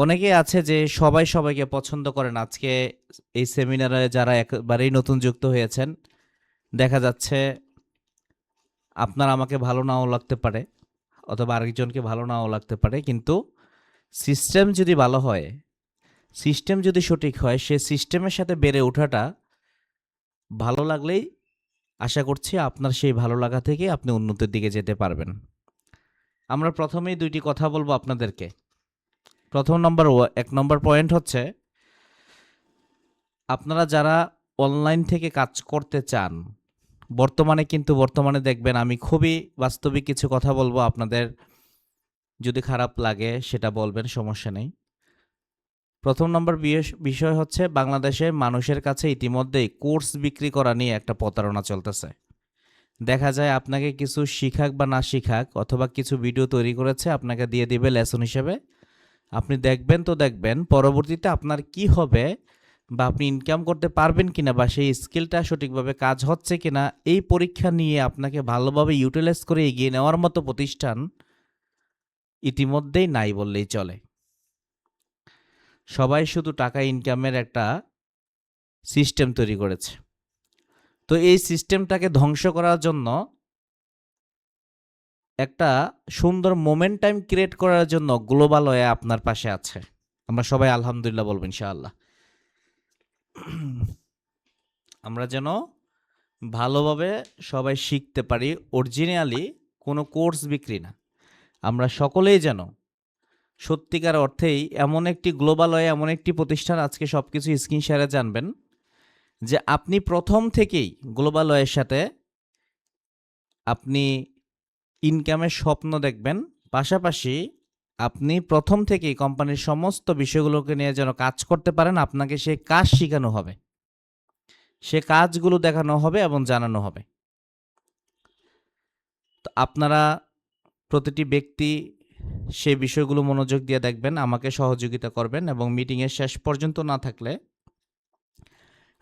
অনেকেই আছে যে সবাই সবাইকে পছন্দ করেন। আজকে এই সেমিনারে যারা একেবারেই নতুন যুক্ত হয়েছেন, দেখা যাচ্ছে আপনার আমাকে ভালো নাও লাগতে পারে অথবা আরেকজনকে ভালো নাও লাগতে পারে, কিন্তু সিস্টেম যদি ভালো হয়, সিস্টেম যদি সঠিক হয়, সে সিস্টেমের সাথে বেড়ে ওঠাটা ভালো লাগলেই আশা করছি আপনার সেই ভালো লাগা থেকে আপনি উন্নতির দিকে যেতে পারবেন। আমরা প্রথমেই দুইটি কথা বলবো আপনাদেরকে। প্রথম নম্বর, এক নম্বর পয়েন্ট হচ্ছে, আপনারা যারা অনলাইন থেকে কাজ করতে চান, বর্তমানে দেখবেন, আমি খুবই বাস্তবিক কিছু কথা বলবো, আপনাদের যদি খারাপ লাগে সেটা বলবেন, সমস্যা নেই। প্রথম নম্বর বিষয় হচ্ছে, বাংলাদেশে মানুষের কাছে ইতিমধ্যেই কোর্স বিক্রি করা নিয়ে একটা প্রতারণা চলতেছে। দেখা যায় আপনাকে কিছু শিখাক বা না শিখাক, অথবা কিছু ভিডিও তৈরি করেছে আপনাকে দিয়ে দিবে লেসন হিসেবে, আপনি দেখবেন তো দেখবেন, পরবর্তীতে আপনার কি হবে বা আপনি ইনকাম করতে পারবেন কিনা বা সেই স্কিলটা সঠিকভাবে কাজ হচ্ছে কিনা, এই পরীক্ষা নিয়ে আপনাকে ভালোভাবে ইউটিলাইজ করে এগিয়ে নেওয়ার মতো প্রতিষ্ঠান ইতিমধ্যেই নাই বললেই চলে। সবাই শুধু টাকা ইনকামের একটা সিস্টেম তৈরি করেছে। তো এই সিস্টেমটাকে ধ্বংস করার জন্য, একটা সুন্দর মোমেন্টাম ক্রিয়েট করার জন্য গ্লোবাল ওয়ে আপনার পাশে আছে। আমরা সবাই আলহামদুলিল্লাহ বলবো ইনশাআল্লাহ। আমরা যেন ভালোভাবে সবাই শিখতে পারি, অরিজিনালি কোনো কোর্স বিক্রি না। আমরা সকলেই যেন সত্যিকার অর্থেই এমন একটি গ্লোবাল ওয়ে, এমন একটি প্রতিষ্ঠান, আজকে সব কিছু স্ক্রিন শেয়ারে জানবেন, যে আপনি প্রথম থেকেই গ্লোবাল ওয়ের সাথে আপনি ইনকামের স্বপ্ন দেখবেন। পাশাপাশি আপনি প্রথম থেকেই কোম্পানির সমস্ত বিষয়গুলোকে নিয়ে যেন কাজ করতে পারেন। আপনাকে সেই কাজ শেখানো হবে, সে কাজগুলো দেখানো হবে এবং জানানো হবে। তো আপনারা প্রতিটি ব্যক্তি সেই বিষয়গুলো মনোযোগ দিয়ে দেখবেন, আমাকে সহযোগিতা করবেন, এবং মিটিংয়ের শেষ পর্যন্ত না থাকলে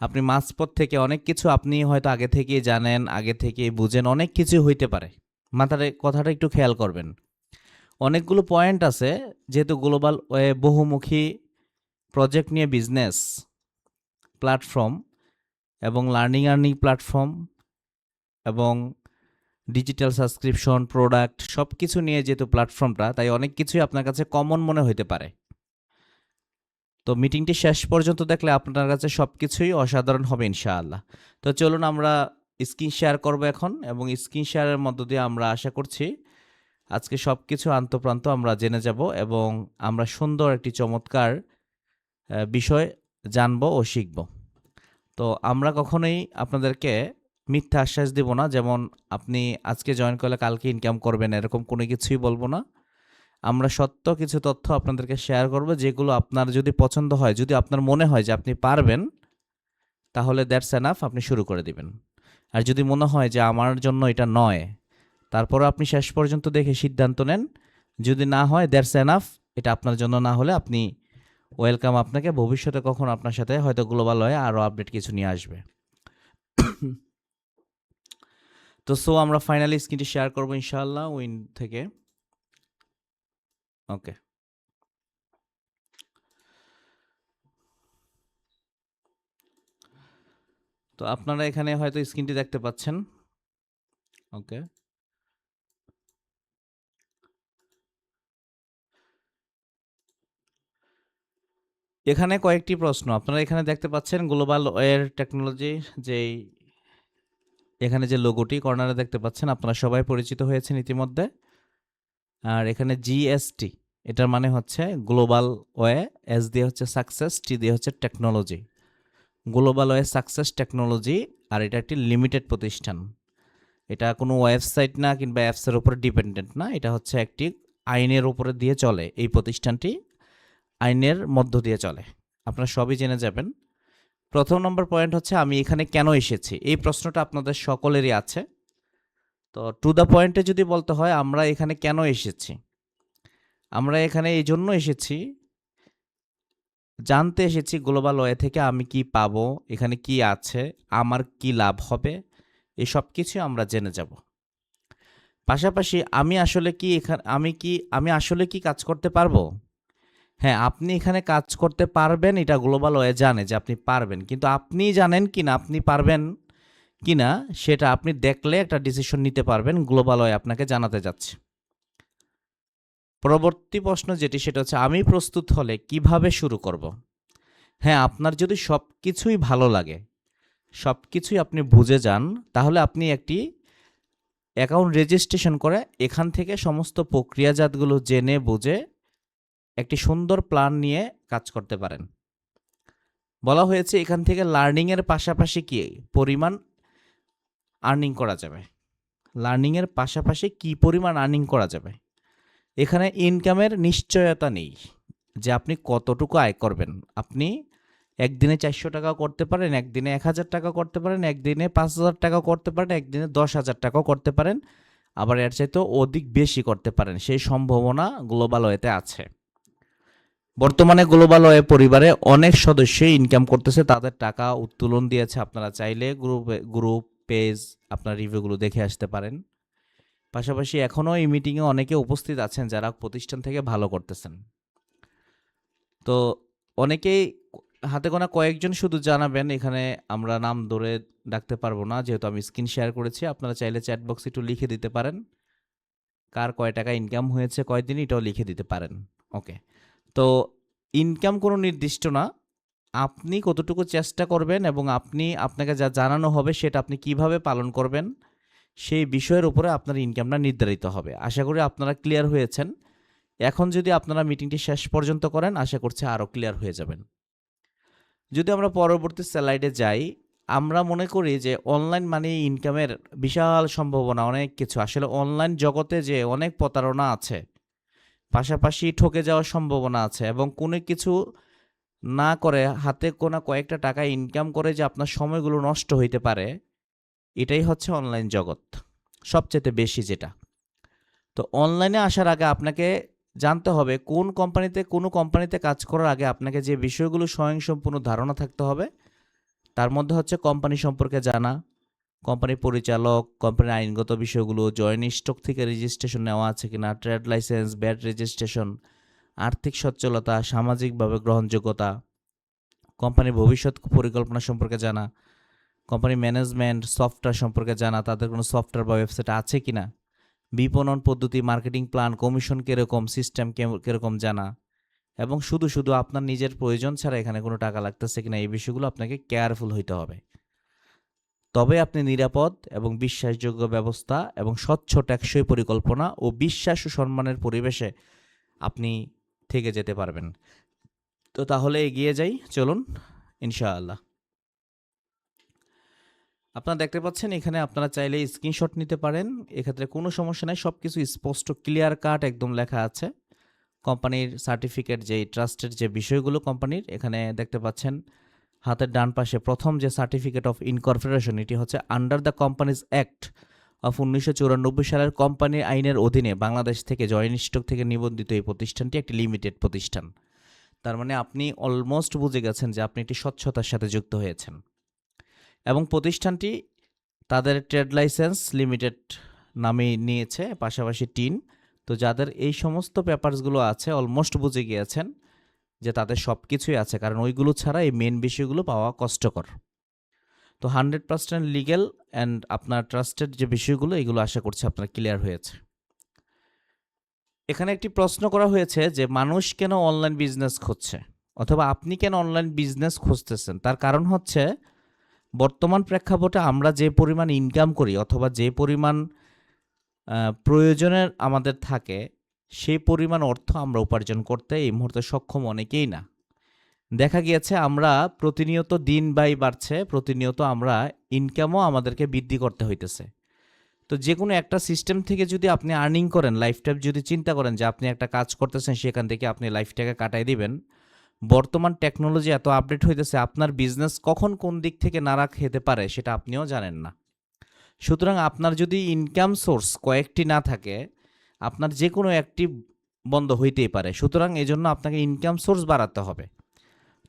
আপনি মাঝপথ থেকে অনেক কিছু আপনি হয়তো আগে থেকেই জানেন, আগে থেকেই বুঝেন, অনেক কিছু হইতে পারে। মাথার কথাটা একটু খেয়াল করবেন। অনেকগুলো পয়েন্ট আছে, যেহেতু গ্লোবাল ওয়ে বহুমুখী প্রজেক্ট নিয়ে বিজনেস প্ল্যাটফর্ম এবং আর্নিং প্ল্যাটফর্ম এবং ডিজিটাল সাবস্ক্রিপশন প্রোডাক্ট সব কিছু নিয়ে যেহেতু প্ল্যাটফর্মটা, তাই অনেক কিছুই আপনার কাছে কমন মনে হইতে পারে। তো মিটিংটি শেষ পর্যন্ত দেখলে আপনার কাছে সব কিছুই অসাধারণ হবে ইনশাআল্লাহ। তো চলুন আমরা স্ক্রিন শেয়ার করব এখন, এবং স্ক্রিন শেয়ারের মধ্য দিয়ে আমরা আশা করছি আজকে সব কিছু আন্তঃপ্রান্ত আমরা জেনে যাব, এবং আমরা সুন্দর একটি চমৎকার বিষয় জানব ও শিখব। তো আমরা কখনোই আপনাদেরকে মিথ্যা আশ্বাস দেব না, যেমন আপনি আজকে জয়েন করলে কালকে ইনকাম করবেন, এরকম কোনো কিছুই বলবো না। আমরা সত্য কিছু তথ্য আপনাদেরকে শেয়ার করব, যেগুলো আপনার যদি পছন্দ হয়, যদি আপনার মনে হয় যে আপনি পারবেন, তাহলে দ্যাটস এনাফ, আপনি শুরু করে দিবেন। আর যদি মনে হয় যে আমার জন্য এটা নয়, তারপরও আপনি শেষ পর্যন্ত দেখে সিদ্ধান্ত নেন। যদি না হয়, দ্যাটস এনাফ, এটা আপনার জন্য না হলে আপনি ওয়েলকাম, আপনাকে ভবিষ্যতে কখন আপনার সাথে হয়তো গ্লোবাল হয়ে আরও আপডেট কিছু নিয়ে আসবে। তো আমরা ফাইনালি স্ক্রিনটি শেয়ার করবো ইনশাআল্লাহ উইন থেকে। ওকে, তো আপনারা এখানে হয়তো স্ক্রিনটি দেখতে পাচ্ছেন। ওকে, এখানে কয়েকটি প্রশ্ন আপনারা এখানে দেখতে পাচ্ছেন। গ্লোবাল ওয়্যার টেকনোলজি, যেই এখানে যে লোগোটি কর্নারে দেখতে পাচ্ছেন, আপনারা সবাই পরিচিত হয়েছেন ইতিমধ্যে। আর এখানে জিএসটি, এটার মানে হচ্ছে গ্লোবাল ওয়ে, এস দিয়ে হচ্ছে সাকসেস, টি দিয়ে হচ্ছে technology. Global way success technology, আর এটা একটি লিমিটেড প্রতিষ্ঠান। এটা কোনো ওয়েবসাইট না কিংবা অ্যাপসের উপরে ডিপেন্ডেন্ট না, এটা হচ্ছে একটি আইনের উপরে দিয়ে চলে। এই প্রতিষ্ঠানটি আইনের মধ্য দিয়ে চলে, আপনারা সবই জেনে যাবেন। প্রথম নম্বর পয়েন্ট হচ্ছে, আমি এখানে কেন এসেছি, এই প্রশ্নটা আপনাদের সকলেরই আছে। তো টু দ্য পয়েন্টে যদি বলতে হয়, আমরা এখানে কেন এসেছি, আমরা এখানে এই জন্য এসেছি, জানতে এসেছি গ্লোবাল ওয়ে থেকে আমি কি পাবো, এখানে কি আছে, আমার কি লাভ হবে, এই সব কিছু আমরা জেনে যাব। পাশাপাশি আমি আসলে কি এখানে আমি আসলে কি কাজ করতে পারবো, হ্যাঁ, আপনি এখানে কাজ করতে পারবেন এটা গ্লোবাল ওয়ে জানে যে আপনি পারবেন। কিন্তু আপনি জানেন কিনা আপনি পারবেন কিনা সেটা আপনি দেখলে একটা ডিসিশন নিতে পারবেন গ্লোবাল ওয়ে আপনাকে জানাতে যাচ্ছে। পরবর্তী প্রশ্ন যেটি সেটা হচ্ছে আমি প্রস্তুত হলে কিভাবে শুরু করব? হ্যাঁ, আপনার যদি সবকিছুই ভালো লাগে, সবকিছুই আপনি বুঝে যান, তাহলে আপনি একটি অ্যাকাউন্ট রেজিস্ট্রেশন করে এখান থেকে সমস্ত প্রক্রিয়াজাতগুলো জেনে বুঝে একটি সুন্দর প্ল্যান নিয়ে কাজ করতে পারেন। বলা হয়েছে এখান থেকে লার্নিংয়ের পাশাপাশি কি পরিমাণ আর্নিং করা যাবে। লার্নিংয়ের পাশাপাশি কি পরিমাণ আর্নিং করা যাবে। এখানে ইনকামের নিশ্চয়তা নেই যে আপনি কতটুকু আয় করবেন। আপনি একদিনে 400 টাকাও করতে পারেন, একদিনে 1000 টাকা করতে পারেন, একদিনে 5000 টাকাও করতে পারেন, একদিনে 10,000 টাকাও করতে পারেন, আবার এর চাইতেও অধিক বেশি করতে পারেন। সেই সম্ভাবনা গ্লোবাল ওয়েতে আছে। বর্তমানে গ্লোবাল ওয়ে পরিবারে অনেক সদস্যই ইনকাম করতেছে, তাদের টাকা উত্তোলন দিয়েছে। আপনারা চাইলে গ্রুপ পেজ আপনার রিভিউগুলো দেখে আসতে পারেন। পাশাপাশি এখনও এই মিটিংয়ে অনেকে উপস্থিত আছেন যারা প্রতিষ্ঠান থেকে ভালো করতেছেন। তো অনেকেই হাতে গোনা কয়েকজন শুধু জানাবেন, এখানে আমরা নাম ধরে ডাকতে পারবো না যেহেতু আমি স্ক্রিন শেয়ার করেছি। আপনারা চাইলে চ্যাট বক্সে একটু লিখে দিতে পারেন কার কয় টাকা ইনকাম হয়েছে কয়দিন, এটাও লিখে দিতে পারেন। ওকে, তো ইনকাম কোনো নির্দিষ্ট না, আপনি কতটুকু চেষ্টা করবেন এবং আপনাকে যা জানানো হবে সেটা আপনি কিভাবে পালন করবেন সেই বিষয়ের উপরে আপনার ইনকামটা নির্ধারিত হবে। আশা করি আপনারা ক্লিয়ার হয়েছেন। এখন যদি আপনারা মিটিংটি শেষ পর্যন্ত করেন আশা করছি আরও ক্লিয়ার হয়ে যাবেন। যদি আমরা পরবর্তী স্লাইডে যাই, আমরা মনে করি যে অনলাইন মানি ইনকামের বিশাল সম্ভাবনা, অনেক কিছু। আসলে অনলাইন জগতে যে অনেক প্রতারণা আছে, পাশাপাশি ঠকে যাওয়ার সম্ভাবনা আছে, এবং কোনো কিছু না করে হাতে গোনা কয়েকটা টাকা ইনকাম করে যে আপনার সময়গুলো নষ্ট হইতে পারে, এটাই হচ্ছে অনলাইন জগৎ সবচেয়ে বেশি যেটা। তো অনলাইনে আসার আগে আপনাকে জানতে হবে কোনো কোম্পানিতে কাজ করার আগে আপনাকে যে বিষয়গুলো স্বয়ংসম্পূর্ণ ধারণা থাকতে হবে, তার মধ্যে হচ্ছে কোম্পানি সম্পর্কে জানা, কোম্পানির পরিচালক, কোম্পানির আইনগত বিষয়গুলো, জয়েন্ট স্টক থেকে রেজিস্ট্রেশন নেওয়া আছে কিনা, ট্রেড লাইসেন্স, ব্যাট রেজিস্ট্রেশন, আর্থিক সচ্ছলতা, সামাজিকভাবে গ্রহণযোগ্যতা, কোম্পানির ভবিষ্যৎ পরিকল্পনা সম্পর্কে জানা, কোম্পানির ম্যানেজমেন্ট সফটওয়্যার সম্পর্কে জানা, তাদের কোনো সফটওয়্যার বা ওয়েবসাইট আছে কিনা, বিপণন পদ্ধতি, মার্কেটিং প্ল্যান, কমিশন কীরকম, সিস্টেম কীরকম জানা, এবং শুধু আপনার নিজের প্রয়োজন ছাড়া এখানে কোনো টাকা লাগতেছে কিনা, এই বিষয়গুলো আপনাকে কেয়ারফুল হইতে হবে। তবে আপনি নিরাপদ এবং বিশ্বাসযোগ্য ব্যবস্থা এবং স্বচ্ছ টেকসই পরিকল্পনা ও বিশ্বাস ও সম্মানের পরিবেশে আপনি থেকে যেতে পারবেন। তো তাহলে এগিয়ে যাই, চলুন ইনশাআল্লাহ। আপনারা দেখতে পাচ্ছেন এখানে আপনারা চাইলে স্ক্রিনশট নিতে পারেন, এক্ষেত্রে কোনো সমস্যা নাই, সব কিছু স্পষ্ট ক্লিয়ার কাট একদম লেখা আছে। কোম্পানির সার্টিফিকেট, যে ট্রাস্টের যে বিষয়গুলো কোম্পানির, এখানে দেখতে পাচ্ছেন হাতের ডান পাশে প্রথম যে সার্টিফিকেট অফ ইনকর্পোরেশন, এটি হচ্ছে under the companies act of 1994 সালের কোম্পানি আইনের অধীনে বাংলাদেশ থেকে জয়েন্ট স্টক থেকে নিবন্ধিত এই প্রতিষ্ঠানটি একটি লিমিটেড প্রতিষ্ঠান। তার মানে আপনি অলমোস্ট বুঝে গেছেন যে আপনি একটি স্বচ্ছতার সাথে যুক্ত হয়েছেন, এবং প্রতিষ্ঠানটি তাদের ট্রেড লাইসেন্স লিমিটেড নামে নিয়েছে, পাশাপাশি টিন। তো যাদের এই সমস্ত পেপারসগুলো আছে অলমোস্ট বুঝে গিয়েছেন যে তাদের সব কিছুই আছে, কারণ ওইগুলো ছাড়া এই মেন বিষয়গুলো পাওয়া কষ্টকর। তো 100% লিগ্যাল অ্যান্ড আপনার ট্রাস্টেড যে বিষয়গুলো, এগুলো আশা করছি আপনার ক্লিয়ার হয়েছে। এখানে একটি প্রশ্ন করা হয়েছে যে মানুষ কেন অনলাইন বিজনেস খুঁজছে, অথবা আপনি কেন অনলাইন বিজনেস খুঁজতেছেন। তার কারণ হচ্ছে বর্তমান প্রেক্ষাপটে আমরা যে পরিমাণ ইনকাম করি অথবা যে পরিমাণ প্রয়োজনের আমাদের থাকে, সেই পরিমাণ অর্থ আমরা উপার্জন করতে এই মুহূর্তে সক্ষম অনেকেই না। দেখা গিয়েছে আমরা প্রতিনিয়ত দিন বাড়ছে, প্রতিনিয়ত আমরা ইনকামও আমাদেরকে বৃদ্ধি করতে হইতেছে। তো যে কোনো একটা সিস্টেম থেকে যদি আপনি আর্নিং করেন, লাইফটাইম যদি চিন্তা করেন যে আপনি একটা কাজ করতেছেন সেখান থেকে আপনি লাইফটাকে কাটাই দিবেন, বর্তমান টেকনোলজি এত আপডেট হইতেছে, আপনার বিজনেস কখন কোন দিক থেকে নাড়া খেতে পারে সেটা আপনিও জানেন না। সুতরাং আপনার যদি ইনকাম সোর্স কয়েকটি না থাকে, আপনার যে কোনো একটি বন্ধ হইতেই পারে। সুতরাং এই জন্য আপনাকে ইনকাম সোর্স বাড়াতে হবে।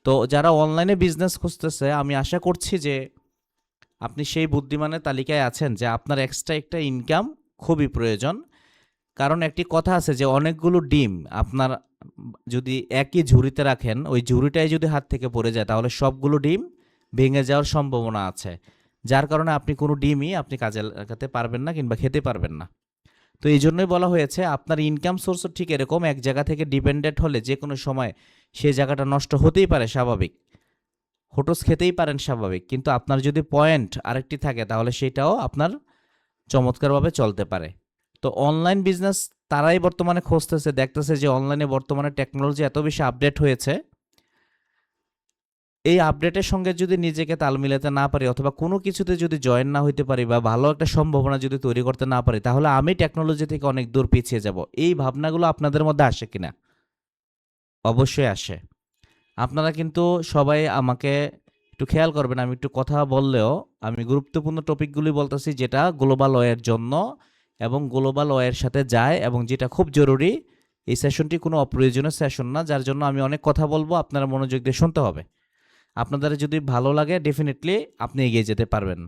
তো যারা অনলাইনে বিজনেস খুঁজতেছে, আমি আশা করছি যে আপনি সেই বুদ্ধিমানের তালিকায় আছেন যে আপনার এক্সট্রা একটা ইনকাম খুবই প্রয়োজন। কারণ একটি কথা আছে যে অনেকগুলো ডিম আপনার যদি একই ঝুড়িতে রাখেন, ওই ঝুড়িটাই যদি হাত থেকে পড়ে যায় তাহলে সবগুলো ডিম ভেঙে যাওয়ার সম্ভাবনা আছে, যার কারণে আপনি কোনো ডিমই আপনি কাজে লাগাতে পারবেন না কিংবা খেতে পারবেন না। তো এই জন্যই বলা হয়েছে আপনার ইনকাম সোর্সও ঠিক এরকম, এক জায়গা থেকে ডিপেন্ডেন্ট হলে যে কোনো সময় সেই জায়গাটা নষ্ট হতেই পারে, স্বাভাবিক, হোটস খেতেই পারেন স্বাভাবিক, কিন্তু আপনার যদি পয়েন্ট আরেকটি থাকে তাহলে সেটাও আপনার চমৎকারভাবে চলতে পারে। তো অনলাইন বিজনেস তারাই বর্তমানে খুঁজতেছে, দেখতেছে যে অনলাইনে বর্তমানে টেকনোলজি এত বেশি আপডেট হয়েছে, এই আপডেটের সঙ্গে যদি নিজেকে তাল মিলাতে না পারি অথবা কোনো কিছুতে যদি জয়েন না হইতে পারি বা ভালো একটা সম্ভাবনা যদি তৈরি করতে না পারি তাহলে আমি টেকনোলজি থেকে অনেক দূর পিছিয়ে যাব। এই ভাবনাগুলো আপনাদের মধ্যে আসে কিনা? অবশ্যই আসে। আপনারা কিন্তু সবাই আমাকে একটু খেয়াল করবেন, আমি একটু কথা বললেও আমি গুরুত্বপূর্ণ টপিকগুলি বলতেছি যেটা গ্লোবাল ওয়ের জন্য এবং গ্লোবাল ওয়ের সাথে যায় এবং যেটা খুব জরুরি। এই সেশনটি কোনো অপ্রয়োজনীয় সেশন না, যার জন্য আমি অনেক কথা বলবো, আপনারা মনোযোগ দিয়ে শুনতে হবে। আপনাদের যদি ভালো লাগে ডেফিনেটলি আপনি এগিয়ে যেতে পারবেন।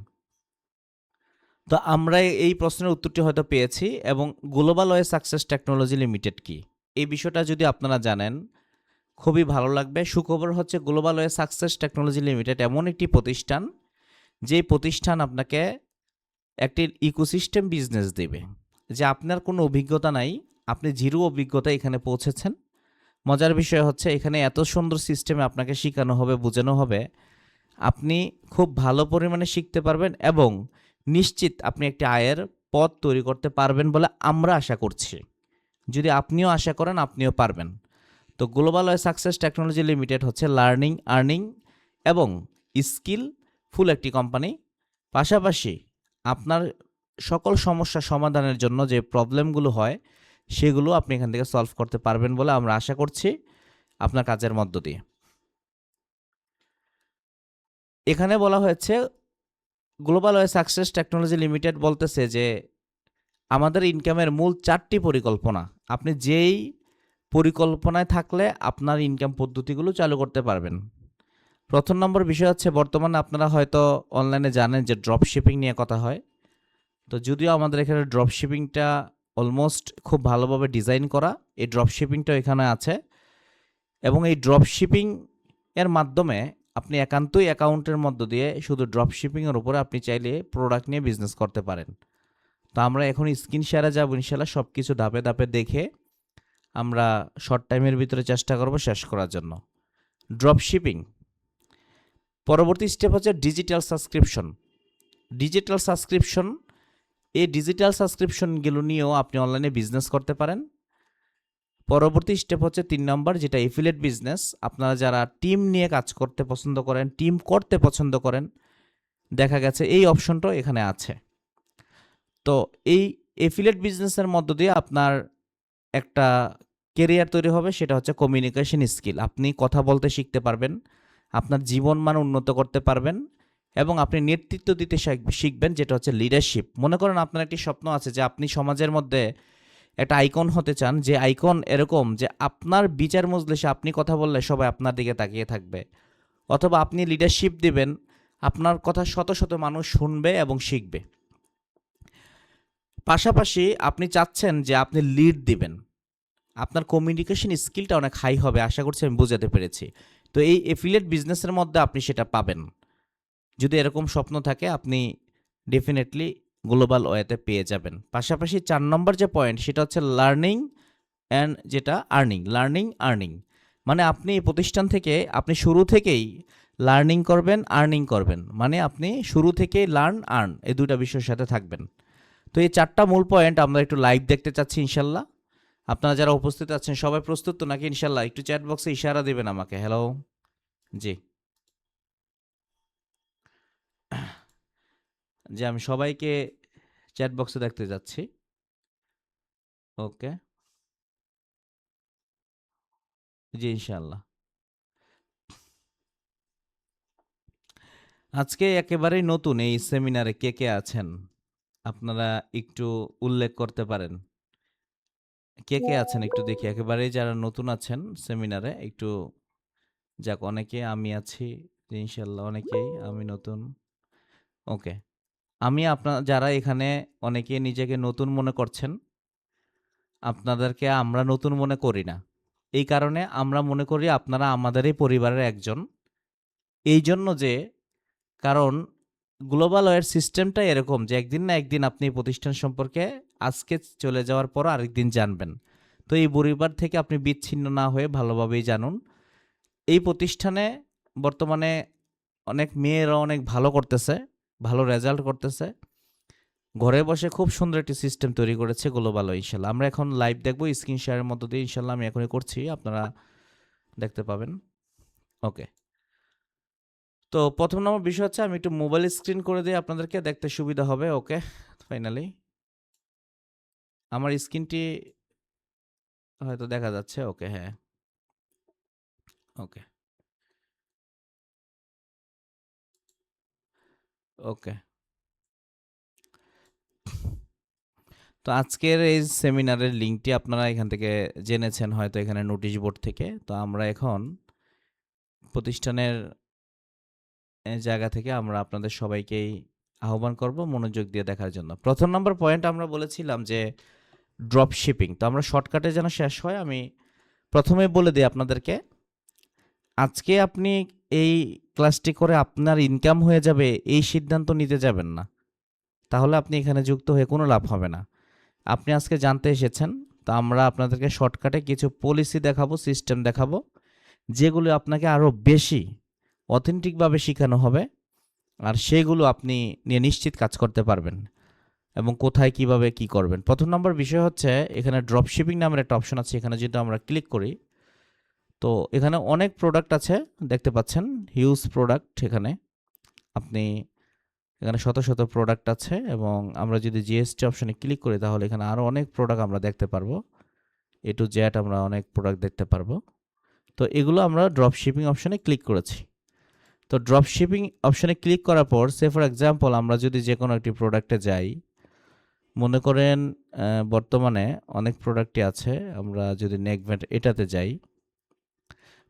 তো আমরা এই প্রশ্নের উত্তরটি হয়তো পেয়েছি, এবং global way success technology limited কি, এই বিষয়টা যদি আপনারা জানেন খুবই ভালো লাগবে। সুখবর হচ্ছে global way success technology limited এমন একটি প্রতিষ্ঠান, যেই প্রতিষ্ঠান আপনাকে একটি ইকোসিস্টেম বিজনেস দেবে, যে আপনার কোনো অভিজ্ঞতা নাই, আপনি জিরো অভিজ্ঞতা এখানে পৌঁছেছেন। মজার বিষয় হচ্ছে এখানে এত সুন্দর সিস্টেমে আপনাকে শেখানো হবে, বোঝানো হবে, আপনি খুব ভালো পরিমাণে শিখতে পারবেন এবং নিশ্চিত আপনি একটি আয়ের পথ তৈরি করতে পারবেন বলে আমরা আশা করছি। যদি আপনিও আশা করেন আপনিও পারবেন। তো global way success technology limited হচ্ছে লার্নিং, আর্নিং এবং স্কিল ফুল একটি কোম্পানি। পাশাপাশি আপনার সকল সমস্যা সমাধানের জন্য যে প্রবলেমগুলো হয় সেগুলো আপনি এখান থেকে সলভ করতে পারবেন বলে আমরা আশা করছি আপনার কাজের মধ্য দিয়ে। এখানে বলা হয়েছে global way success technology limited বলতেছে যে আমাদের ইনকামের মূল 4টি পরিকল্পনা, আপনি যেই পরিকল্পনায় থাকলে আপনার ইনকাম পদ্ধতিগুলো চালু করতে পারবেন। প্রথম নম্বর বিষয় হচ্ছে বর্তমানে আপনারা হয়তো অনলাইনে জানেন যে ড্রপ শিপিং নিয়ে কথা হয়। তো যদিও আমাদের এখানে ড্রপ শিপিংটা অলমোস্ট খুব ভালোভাবে ডিজাইন করা, এই ড্রপ শিপিংটাও এখানে আছে, এবং এই ড্রপ শিপিং এর মাধ্যমে আপনি একান্তই অ্যাকাউন্টের মধ্য দিয়ে শুধু ড্রপ শিপিংয়ের উপরে আপনি চাইলে প্রোডাক্ট নিয়ে বিজনেস করতে পারেন। তো আমরা এখন স্ক্রিন শেয়ারে যাবো ইনশাল্লাহ, সব কিছু ধাপে ধাপে দেখে আমরা শর্ট টাইমের ভিতরে চেষ্টা করব শেষ করার জন্য। ড্রপ শিপিং পরবর্তী স্টেপ হচ্ছে ডিজিটাল সাবস্ক্রিপশন। ডিজিটাল সাবস্ক্রিপশন, এই ডিজিটাল সাবস্ক্রিপশনগুলো নিয়েও আপনি অনলাইনে বিজনেস করতে পারেন। পরবর্তী স্টেপ হচ্ছে 3 নম্বর, যেটা এফিলিয়েট বিজনেস। আপনারা যারা টিম নিয়ে কাজ করতে পছন্দ করেন, টিম করতে পছন্দ করেন, দেখা গেছে এই অপশনটাও এখানে আছে। তো এই এফিলিয়েট বিজনেসের মধ্য দিয়ে আপনার একটা কেরিয়ার তৈরি হবে, সেটা হচ্ছে কমিউনিকেশন স্কিল। আপনি কথা বলতে শিখতে পারবেন, আপনার জীবনমান উন্নত করতে পারবেন এবং আপনি নেতৃত্ব দিতে শিখবেন, যেটা হচ্ছে লিডারশিপ। মনে করেন আপনার একটি স্বপ্ন আছে যে আপনি সমাজের মধ্যে একটা আইকন হতে চান, যে আইকন এরকম যে আপনার বিচার মজলিসে আপনি কথা বললে সবাই আপনার দিকে তাকিয়ে থাকবে, অথবা আপনি লিডারশিপ দিবেন, আপনার কথা শত শত মানুষ শুনবে এবং শিখবে। পাশাপাশি আপনি চাচ্ছেন যে আপনি লিড দিবেন, আপনার কমিউনিকেশন স্কিলটা অনেক হাই হবে, আশা করছি আমি বোঝাতে পেরেছি। তো এই এফিলিয়েট বিজনেসের মধ্যে আপনি সেটা পাবেন। যদি এরকম স্বপ্ন থাকে আপনি ডেফিনেটলি গ্লোবাল ওয়েতে পেয়ে যাবেন। পাশাপাশি 4 নম্বর যে পয়েন্ট সেটা হচ্ছে লার্নিং অ্যান্ড যেটা আর্নিং, লার্নিং আর্নিং, মানে আপনি এই প্রতিষ্ঠান থেকে আপনি শুরু থেকেই লার্নিং করবেন, আর্নিং করবেন, মানে আপনি শুরু থেকেই লার্ন আর্ন এই দুইটা বিষয়ের সাথে থাকবেন। তো এই 4টা মূল পয়েন্ট আমরা একটু লাইভ দেখতে চাচ্ছি ইনশাল্লাহ। আপনারা যারা উপস্থিত আছেন সবাই প্রস্তুত তো নাকি ইনশাল্লাহ? একটু চ্যাট বক্সে ইশারা দিবেন আমাকে, হ্যালো। জি, জি, আমি সবাইকে চ্যাট বক্সে দেখতে যাচ্ছি। ওকে, জি ইনশাল্লাহ। আজকে একেবারেই নতুন এই সেমিনারে কে কে আছেন আপনারা একটু উল্লেখ করতে পারেন। কে কে আছেন একটু দেখি, একেবারেই যারা নতুন আছেন সেমিনারে একটু, যাক অনেকে আমি আছি, জি, ইনশাল্লাহ অনেকেই আমি নতুন। ওকে, আমি আপনার যারা এখানে অনেকে নিজেকে নতুন মনে করছেন, আপনাদেরকে আমরা নতুন মনে করি না। এই কারণে আমরা মনে করি আপনারা আমাদেরই পরিবারের একজন। এই জন্য যে কারণ গ্লোবাল ওয়ের সিস্টেমটা এরকম যে একদিন না একদিন আপনি এই প্রতিষ্ঠান সম্পর্কে আজকে চলে যাওয়ার পর আরেকদিন জানবেন। তো এই পরিবার থেকে আপনি বিচ্ছিন্ন না হয়ে ভালোভাবেই জানুন। এই প্রতিষ্ঠানে বর্তমানে অনেক মেয়েরা অনেক ভালো করতেছে, ভালো রেজাল্ট করতেছে। ঘরে বসে খুব সুন্দর একটি সিস্টেম তৈরি করেছে গ্লোবাল ওয়ে ইনশাল্লাহ। আমরা এখন লাইভ দেখবো স্ক্রিন শেয়ারের মধ্য দিয়ে ইনশাল্লাহ আমি এখনই করছি, আপনারা দেখতে পাবেন। ওকে, তো প্রথম নম্বর বিষয় হচ্ছে আমি একটু মোবাইল স্ক্রিন করে দিয়ে আপনাদেরকে দেখতে সুবিধা হবে। ওকে, ফাইনালি আমার স্ক্রিনটি হয়তো দেখা যাচ্ছে। ওকে, হ্যাঁ, ওকে, ওকে। তো আজকের এই সেমিনারের লিঙ্কটি আপনারা এখান থেকে জেনেছেন হয়তো এখানে নোটিশ বোর্ড থেকে। তো আমরা এখন প্রতিষ্ঠানের জায়গা থেকে আমরা আপনাদের সবাইকেই আহ্বান করব মনোযোগ দিয়ে দেখার জন্য। প্রথম নম্বর পয়েন্ট আমরা বলেছিলাম যে ড্রপ শিপিং। তো আমরা শর্টকাটে যেন শেষ হয় আমি প্রথমে বলে দিই আপনাদেরকে, আজকে আপনি এই ক্লাসটি করে আপনার ইনকাম হয়ে যাবে এই সিদ্ধান্ত নিতে যাবেন না, তাহলে আপনি এখানে যুক্ত হয়ে কোনো লাভ হবে না। আপনি আজকে জানতে এসেছেন, তো আমরা আপনাদেরকে শর্টকাটে কিছু পলিসি দেখাবো, সিস্টেম দেখাবো, যেগুলো আপনাকে আরও বেশি অথেন্টিকভাবে শেখানো হবে, আর সেগুলো আপনি নিয়ে নিশ্চিত কাজ করতে পারবেন এবং কোথায় কিভাবে কি করবেন। প্রথম নম্বর বিষয় হচ্ছে এখানে ড্রপ শিপিং নামের একটা অপশন আছে। এখানে যদি আমরা ক্লিক করি তো এখানে অনেক প্রোডাক্ট আছে, দেখতে পাচ্ছেন হিউজ প্রোডাক্ট। এখানে আপনি এখানে শত শত প্রোডাক্ট আছে এবং আমরা যদি জিএসটি অপশনে ক্লিক করি তাহলে এখানে আরও অনেক প্রোডাক্ট আমরা দেখতে পারবো। এ টু জেড আমরা অনেক প্রোডাক্ট দেখতে পারবো। তো এগুলো আমরা ড্রপ শিপিং অপশনে ক্লিক করেছি। তো ড্রপ শিপিং অপশনে ক্লিক করার পর সে ফর এক্সাম্পল আমরা যদি যে কোনো একটি প্রোডাক্টে যাই, মনে করেন বর্তমানে অনেক প্রোডাক্টই আছে, আমরা যদি নেকভেন্ট এটাতে যাই,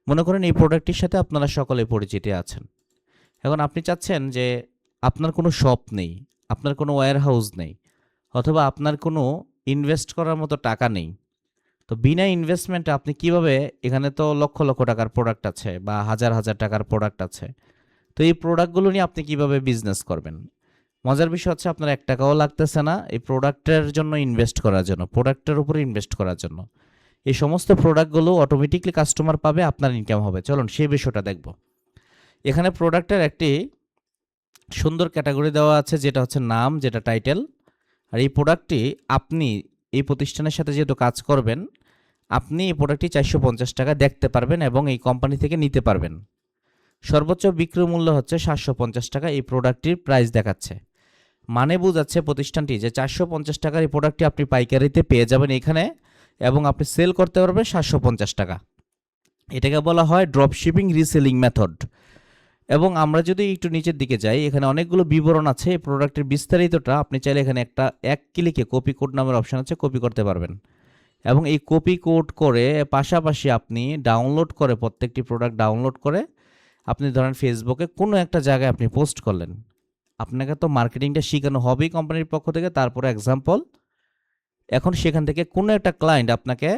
মনে করেন এই প্রোডাক্টটির সাথে আপনারা সকলে পরিচিত আছেন। এখন আপনি চাচ্ছেন যে আপনার কোনো শপ নেই, আপনার কোনো ওয়্যার হাউস নেই, অথবা আপনার কোনো ইনভেস্ট করার মতো টাকা নেই। তো বিনা ইনভেস্টমেন্টে আপনি কিভাবে, এখানে তো লক্ষ লক্ষ টাকার প্রোডাক্ট আছে বা হাজার হাজার টাকার প্রোডাক্ট আছে, তো এই প্রোডাক্টগুলো নিয়ে আপনি কিভাবে বিজনেস করবেন? মজার বিষয় হচ্ছে আপনার ১ টাকাও লাগতেছে না এই প্রোডাক্টের জন্য ইনভেস্ট করার জন্য, প্রোডাক্টের উপরে ইনভেস্ট করার জন্য। এই সমস্ত প্রোডাক্টগুলো অটোমেটিকলি কাস্টমার পাবে, আপনার ইনকাম হবে। চলুন সেই বিষয়টা দেখব। এখানে প্রোডাক্টের একটি সুন্দর ক্যাটাগরি দেওয়া আছে, যেটা হচ্ছে নাম, যেটা টাইটেল। আর এই প্রোডাক্টটি আপনি এই প্রতিষ্ঠানের সাথে যেহেতু কাজ করবেন, আপনি এই প্রোডাক্টটি 450 টাকা দেখতে পারবেন এবং এই কোম্পানি থেকে নিতে পারবেন। সর্বোচ্চ বিক্রয় মূল্য হচ্ছে 750 টাকা এই প্রোডাক্টটির প্রাইস দেখাচ্ছে। মানে বোঝাচ্ছে প্রতিষ্ঠানটি যে 450 টাকার এই প্রোডাক্টটি আপনি পাইকারিতে পেয়ে যাবেন এখানে, এবং আপনি সেল করতে পারবেন 750 টাকা। এটাকে বলা হয় ড্রপ শিপিং রিসেলিং মেথড। এবং আমরা যদি একটু নিচের দিকে যাই, এখানে অনেকগুলো বিবরণ আছে এই প্রোডাক্টের বিস্তারিতটা আপনি চাইলে এখানে এক ক্লিকে কপি কোড নামের অপশন আছে, কপি করতে পারবেন। এবং এই কপি কোড করে পাশাপাশি আপনি ডাউনলোড করে, প্রত্যেকটি প্রোডাক্ট ডাউনলোড করে আপনি ধরেন ফেসবুকে কোনো একটা জায়গায় আপনি পোস্ট করলেন। আপনাকে তো মার্কেটিংটা শেখানো হবেই কোম্পানির পক্ষ থেকে। তারপরে এক্সাম্পল, এখন সেখান থেকে কোনো একটা ক্লায়েন্ট আপনাকে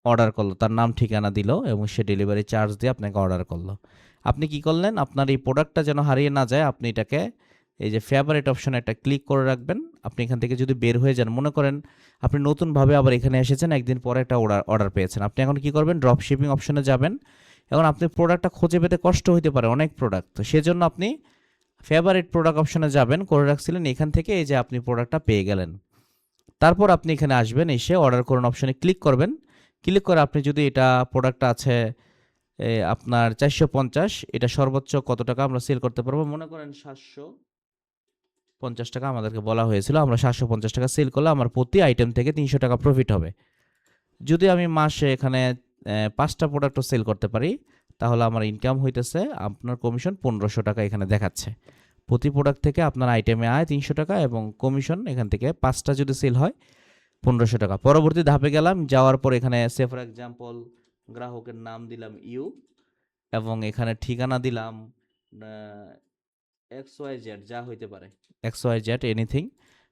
অর্ডার করলো, তার নাম ঠিকানা দিল এবং সে ডেলিভারি চার্জ দিয়ে আপনাকে অর্ডার করলো। আপনি কি করলেন, আপনার এই প্রোডাক্টটা যেন হারিয়ে না যায় আপনি এটাকে এই যে ফেভারিট অপশনে একটা ক্লিক করে রাখবেন। আপনি এখান থেকে যদি বের হয়ে যান, মনে করেন আপনি নতুনভাবে আবার এখানে এসেছেন, একদিন পরে একটা অর্ডার পেয়েছেন, আপনি এখন কি করবেন, ড্রপ শিপিং অপশনে যাবেন। এখন আপনি প্রোডাক্টটা খুঁজে পেতে কষ্ট হতে পারে, অনেক প্রোডাক্ট, তো সেজন্য আপনি ফেভারিট প্রোডাক্ট অপশনে যাবেন, করে রাখছিলেন, এখান থেকে এই যে আপনি প্রোডাক্টটা পেয়ে গেলেন। তারপর আপনি এখানে আসবেন, এসে অর্ডার করুন অপশনে ক্লিক করবেন। ক্লিক করে আপনি যদি এটা প্রোডাক্টটা আছে আপনার 450, এটা সর্বোচ্চ কত টাকা আমরা সেল করতে পারবো, মনে করেন 750 টাকা আমাদেরকে বলা হয়েছিল, আমরা 750 টাকা সেল করলে আমার প্রতি আইটেম থেকে 300 টাকা প্রফিট হবে। যদি আমি মাসে এখানে 5টা প্রোডাক্টও সেল করতে পারি, তাহলে আমার ইনকাম হইতেছে, আপনার কমিশন 1500 টাকা এখানে দেখাচ্ছে। প্রতি প্রোডাক্ট থেকে আপনার আইটেমে আয় 300 টাকা এবং কমিশন এখান থেকে 5টা যদি সেল হয় 1500 টাকা। পরবর্তী ধাপে গেলাম, যাওয়ার পর এখানে সে ফর এক্সাম্পল গ্রাহকের নাম দিলাম ইউ, এবং এখানে ঠিকানা দিলাম XYZ, যা হইতে পারে XYZ এনিথিং,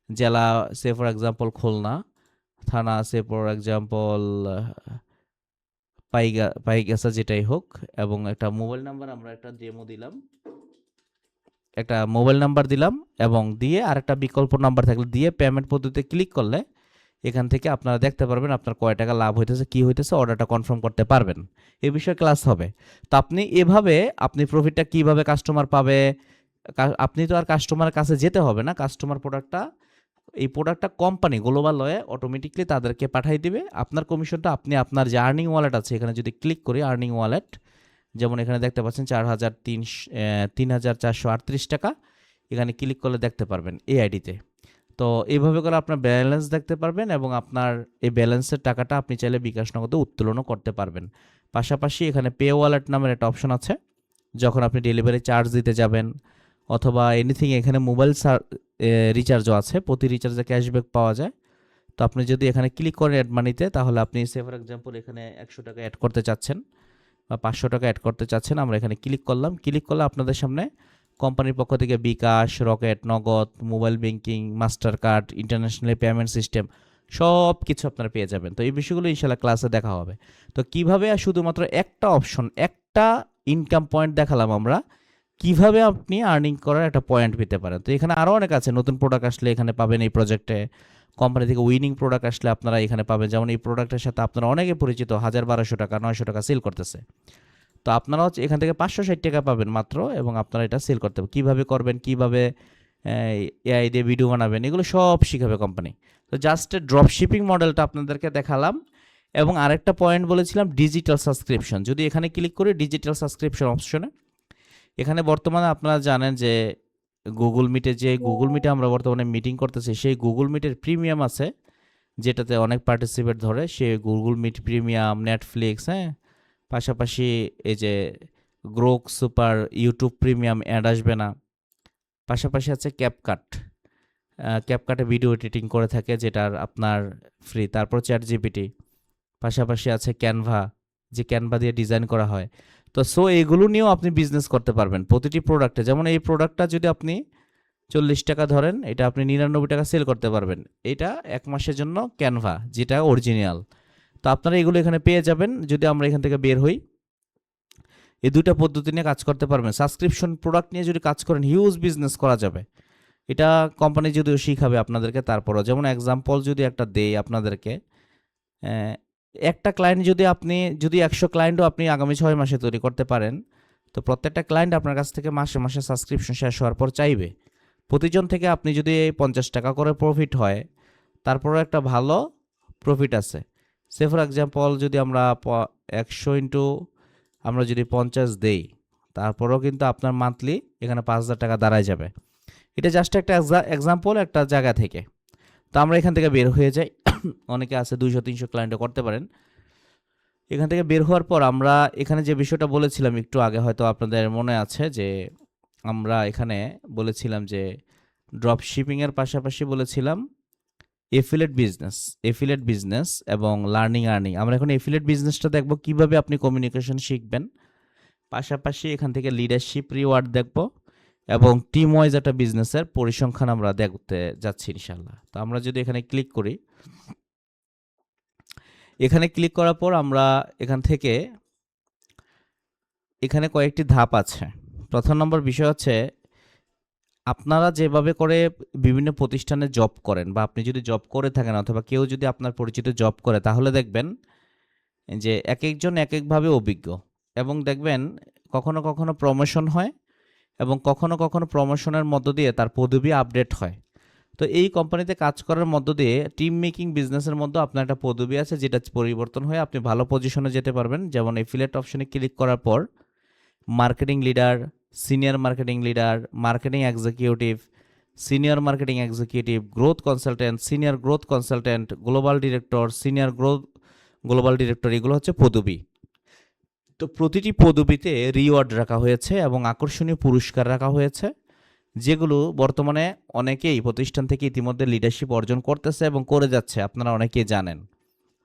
জেলা সে ফর এক্সাম্পল খুলনা, থানা সে ফর এক্সাম্পল পাই গেছে যেটাই হোক, এবং একটা মোবাইল নাম্বার আমরা একটা ডেমো দিলাম, একটা মোবাইল নাম্বার দিলাম, এবং দিয়ে আরেকটা বিকল্প নাম্বার থাকলে দিয়ে পেমেন্ট পদ্ধতিতে ক্লিক করলে এখান থেকে আপনারা দেখতে পারবেন আপনার কয় টাকা লাভ হইতেছে, কি হইতেছে, অর্ডারটা কনফার্ম করতে পারবেন। এই বিষয়ে ক্লাস হবে। তো আপনি এভাবে আপনি প্রফিটটা কিভাবে কাস্টমার পাবে, আপনি তো আর কাস্টমারের কাছে যেতে হবে না, কাস্টমার এই প্রোডাক্টটা কোম্পানি গ্লোবাল হয়ে অটোমেটিকলি তাদেরকে পাঠিয়ে দিবে। আপনার কমিশনটা আপনি আপনার যে আর্নিং ওয়ালেট আছে এখানে যদি ক্লিক করি, আর্নিং ওয়ালেট যেমন এখানে দেখতে পাচ্ছেন 3,438 টাকা, এখানে ক্লিক করলে দেখতে পারবেন এই আইডিতে। তো এইভাবে করে আপনার ব্যালেন্স দেখতে পারবেন, এবং আপনার এই ব্যালেন্সের টাকাটা আপনি চাইলে বিকাশ নগদে উত্তোলনও করতে পারবেন। পাশাপাশি এখানে পে ওয়ালেট নামের একটা অপশন আছে, যখন আপনি ডেলিভারি চার্জ দিতে যাবেন অথবা এনিথিং, এখানে মোবাইল রিচার্জও আছে, প্রতি রিচার্জে ক্যাশব্যাক পাওয়া যায়। তো আপনি যদি এখানে ক্লিক করেন অ্যাড মানিতে, তাহলে আপনি সে ফর এক্সাম্পল এখানে 100 টাকা অ্যাড করতে চাচ্ছেন বা 500 টাকা অ্যাড করতে চাচ্ছেন, আমরা এখানে ক্লিক করলাম। ক্লিক করলে আপনাদের সামনে কোম্পানির পক্ষ থেকে বিকাশ, রকেট, নগদ, mobile banking, master card, international payment system সব কিছু আপনারা পেয়ে যাবেন। তো এই বিষয়গুলো ইনশাল্লাহ ক্লাসে দেখা হবে। তো কিভাবে শুধুমাত্র একটা অপশন, একটা ইনকাম পয়েন্ট দেখালাম আমরা, কিভাবে আপনি আর্নিং করার একটা পয়েন্ট পেতে পারেন। তো এখানে আরও অনেক আছে, নতুন প্রোডাক্ট আসলে এখানে পাবেন এই প্রজেক্টে, কোম্পানি থেকে উইনিং প্রোডাক্ট আসলে আপনারা এখানে পাবেন। যেমন এই প্রোডাক্টের সাথে আপনারা অনেকে পরিচিত, 1,000, 1,200 টাকা, 900 টাকা সেল করতেছে। তো আপনারা হচ্ছে এখান থেকে 560 টাকা পাবেন মাত্র, এবং আপনারা এটা সেল করতে হবে। কীভাবে করবেন, কীভাবে এআই দিয়ে ভিডিও বানাবেন, এগুলো সব শিখাবে কোম্পানি। তো জাস্ট ড্রপ শিপিং মডেলটা আপনাদেরকে দেখালাম। এবং আরেকটা পয়েন্ট বলেছিলাম ডিজিটাল সাবস্ক্রিপশন। যদি এখানে ক্লিক করি ডিজিটাল সাবস্ক্রিপশন অপশনে, এখানে বর্তমানে আপনারা জানেন যে গুগল মিটে আমরা বর্তমানে মিটিং করতেছি, সেই গুগল মিটের প্রিমিয়াম আছে, যেটাতে অনেক পার্টিসিপেট ধরে, সে গুগল মিট প্রিমিয়াম, নেটফ্লিক্স, পাশাপাশি এই যে Grok super, YouTube premium ad আসবে না। পাশাপাশি আছে ক্যাপকাটে ভিডিও এডিটিং করে থাকে, যেটার আপনার ফ্রি। তারপর চ্যাট জিপিটি, পাশাপাশি আছে ক্যানভা, যে ক্যানভা দিয়ে ডিজাইন করা হয়। তো এগুলো নিয়েও আপনি বিজনেস করতে পারবেন প্রতিটি প্রোডাক্টে। যেমন এই প্রোডাক্টটা যদি আপনি 40 টাকা ধরেন, এটা আপনি 99 টাকা সেল করতে পারবেন। এটা 1 মাসের জন্য ক্যানভা, যেটা অরিজিনাল। তো আপনারা এগুলো এখানে পেয়ে যাবেন যদি আমরা এখান থেকে বের হই। এই দুইটা পদ্ধতি নিয়ে কাজ করতে পারবেন। সাবস্ক্রিপশন প্রোডাক্ট নিয়ে যদি কাজ করেন হিউজ বিজনেস করা যাবে। এটা কোম্পানি যদিও শিখাবে আপনাদেরকে, তারপরও যেমন এক্সাম্পল যদি একটা দেই আপনাদেরকে, একটা ক্লায়েন্ট যদি 100 ক্লায়েন্টও আপনি আগামী 6 মাসে তৈরি করতে পারেন, তো প্রত্যেকটা ক্লায়েন্ট আপনার কাছ থেকে মাসে মাসে সাবস্ক্রিপশন শেষ হওয়ার পর চাইবে। প্রতিজন থেকে আপনি যদি 50 টাকা করে প্রফিট হয়, তারপরও একটা ভালো প্রফিট আছে। সে ফর এক্সাম্পল যদি আমরা 100 ইন্টু আমরা যদি 50 দেই, তারপরেও কিন্তু আপনার মান্থলি এখানে 5,000 টাকা দাঁড়ায় যাবে। এটা জাস্ট একটা এক্সাম্পল একটা জায়গা থেকে। তো আমরা এখান থেকে বের হয়ে যাই। অনেকে আছে 200-300 ক্লায়েন্টও করতে পারেন। এখান থেকে বের হওয়ার পর আমরা এখানে যে বিষয়টা বলেছিলাম একটু আগে, হয়তো আপনাদের মনে আছে যে আমরা এখানে বলেছিলাম যে ড্রপ শিপিংয়ের পাশাপাশি বলেছিলাম এফিলেট বিজনেস এবং আর্নিং। আমরা এখন এফিলেট বিজনেসটা দেখব, কিভাবে আপনি কমিউনিকেশন শিখবেন। পাশাপাশি এখান থেকে লিডারশিপ রিওয়ার্ড দেখব, এবং টিম ওয়াইজ একটা বিজনেসের পরিসংখ্যান আমরা দেখতে যাচ্ছি ইনশাল্লাহ। তো আমরা যদি এখানে ক্লিক করি, এখানে ক্লিক করার পর আমরা এখান থেকে এখানে কয়েকটি ধাপ আছে। প্রথম নম্বর বিষয় হচ্ছে আপনারা যেভাবে করে বিভিন্ন প্রতিষ্ঠানে জব করেন, বা আপনি যদি জব করে থাকেন অথবা কেউ যদি আপনার পরিচিত জব করে, তাহলে দেখবেন যে এক একজন এক একভাবে অভিজ্ঞ, এবং দেখবেন কখনো কখনো প্রমোশন হয়, এবং কখনো কখনো প্রমোশনের মধ্য দিয়ে তার পদবি আপডেট হয়। তো এই কোম্পানিতে কাজ করার মধ্য দিয়ে টিম মেকিং বিজনেসের মধ্যে আপনার একটা পদবি আছে, যেটা পরিবর্তন হয়ে আপনি ভালো পজিশনে যেতে পারবেন। যেমন এফিলিয়েট অপশনে ক্লিক করার পর marketing leader, senior marketing leader, marketing executive, senior marketing executive, growth consultant, senior growth consultant, global director, senior global director, এগুলো হচ্ছে পদবি। তো প্রতিটি পদবিতে রিওয়ার্ড রাখা হয়েছে এবং আকর্ষণীয় পুরস্কার রাখা হয়েছে, যেগুলো বর্তমানে অনেকেই প্রতিষ্ঠান থেকে ইতিমধ্যে লিডারশিপ অর্জন করতেছে এবং করে যাচ্ছে, আপনারা অনেকেই জানেন।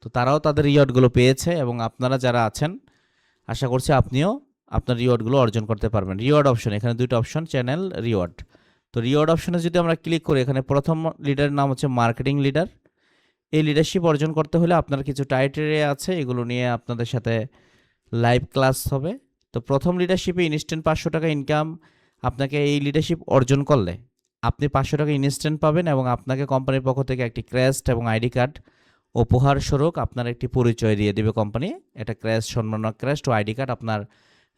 তো তারাও তাদের রিওয়ার্ডগুলো পেয়েছে, এবং আপনারা যারা আছেন আশা করছি আপনিও আপনার রিওয়ার্ডগুলো অর্জন করতে পারবেন। রিওয়ার্ড অপশন, এখানে দুইটা অপশন, চ্যানেল, রিওয়ার্ড। তো রিওয়ার্ড অপশনে যদি আমরা ক্লিক করি, এখানে প্রথম লিডারের নাম হচ্ছে মার্কেটিং লিডার। এই লিডারশিপ অর্জন করতে হলে আপনার কিছু ক্রাইটেরিয়া আছে, এগুলো নিয়ে আপনাদের সাথে লাইভ ক্লাস হবে। তো প্রথম লিডারশিপে ইনস্ট্যান্ট 500 টাকা ইনকাম। আপনাকে এই লিডারশিপ অর্জন করলে আপনি 500 টাকা ইনস্ট্যান্ট পাবেন এবং আপনাকে কোম্পানির পক্ষ থেকে একটি ক্রেস্ট এবং আইডি কার্ড উপহার স্বরূপ আপনার একটি পরিচয় দিয়ে দেবে কোম্পানি। এটা ক্রেস্ট, সম্মাননা ক্রেস্ট ও আইডি কার্ড আপনার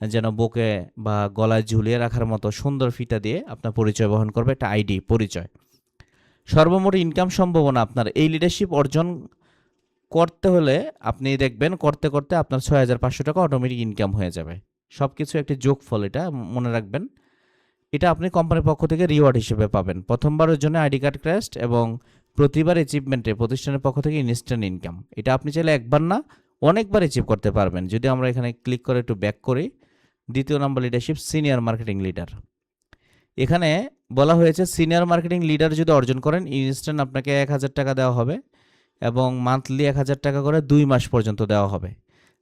যেন বুকে বা গলায় ঝুলিয়ে রাখার মতো সুন্দর ফিতা দিয়ে আপনার পরিচয় বহন করবে, একটা আইডি পরিচয়। সর্বমোট ইনকাম সম্ভাবনা আপনার এই লিডারশিপ অর্জন করতে হলে আপনি দেখবেন করতে করতে আপনার 6500 টাকা অটোমেটিক ইনকাম হয়ে যাবে। সব কিছু একটি যোগফল, এটা মনে রাখবেন। এটা আপনি কোম্পানির পক্ষ থেকে রিওয়ার্ড হিসেবে পাবেন প্রথমবারের জন্য আইডি কার্ড ক্রেস্ট, এবং প্রতিবার অ্যাচিভমেন্টে প্রতিষ্ঠানের পক্ষ থেকে ইনস্ট্যান্ট ইনকাম। এটা আপনি চাইলে একবার না অনেকবার অ্যাচিভ করতে পারবেন। যদি আমরা এখানে ক্লিক করে একটু ব্যাক করি, দ্বিতীয় নম্বর লিডারশিপ সিনিয়র মার্কেটিং লিডার। এখানে বলা হয়েছে সিনিয়র মার্কেটিং লিডার যদি অর্জন করেন ইনস্ট্যান্ট আপনাকে 1000 টাকা দেওয়া হবে এবং মান্থলি 1000 টাকা করে 2 মাস পর্যন্ত দেওয়া হবে।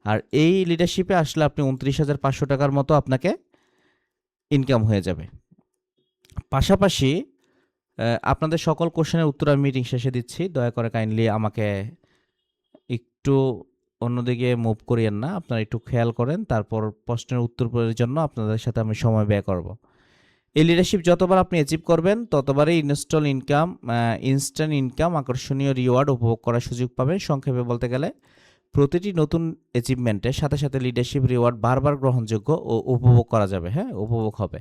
আর এই লিডারশিপে আসলে আপনি 29,500 টাকার মতো আপনাকে ইনকাম হয়ে যাবে। পাশাপাশি আপনাদের সকল কোশ্চেনের উত্তর আমি মিটিং শেষে দিচ্ছি, দয়া করে কাইন্ডলি আমাকে একটু অন্যদিকে মুভ করিয়েন না, আপনারা একটু খেয়াল করেন, তারপর প্রশ্নের উত্তরের জন্য আপনাদের সাথে আমি সময় ব্যয় করব। এই লিডারশিপ যতবার আপনি অ্যাচিভ করবেন ততবারই ইনস্ট্যান্ট ইনকাম, আকর্ষণীয় রিওয়ার্ড উপভোগ করার সুযোগ পাবেন। সংক্ষেপে বলতে গেলে প্রতিটি নতুন অ্যাচিভমেন্টের সাথে সাথে লিডারশিপ রিওয়ার্ড বারবার গ্রহণযোগ্য ও উপভোগ করা যাবে। হ্যাঁ, উপভোগ হবে।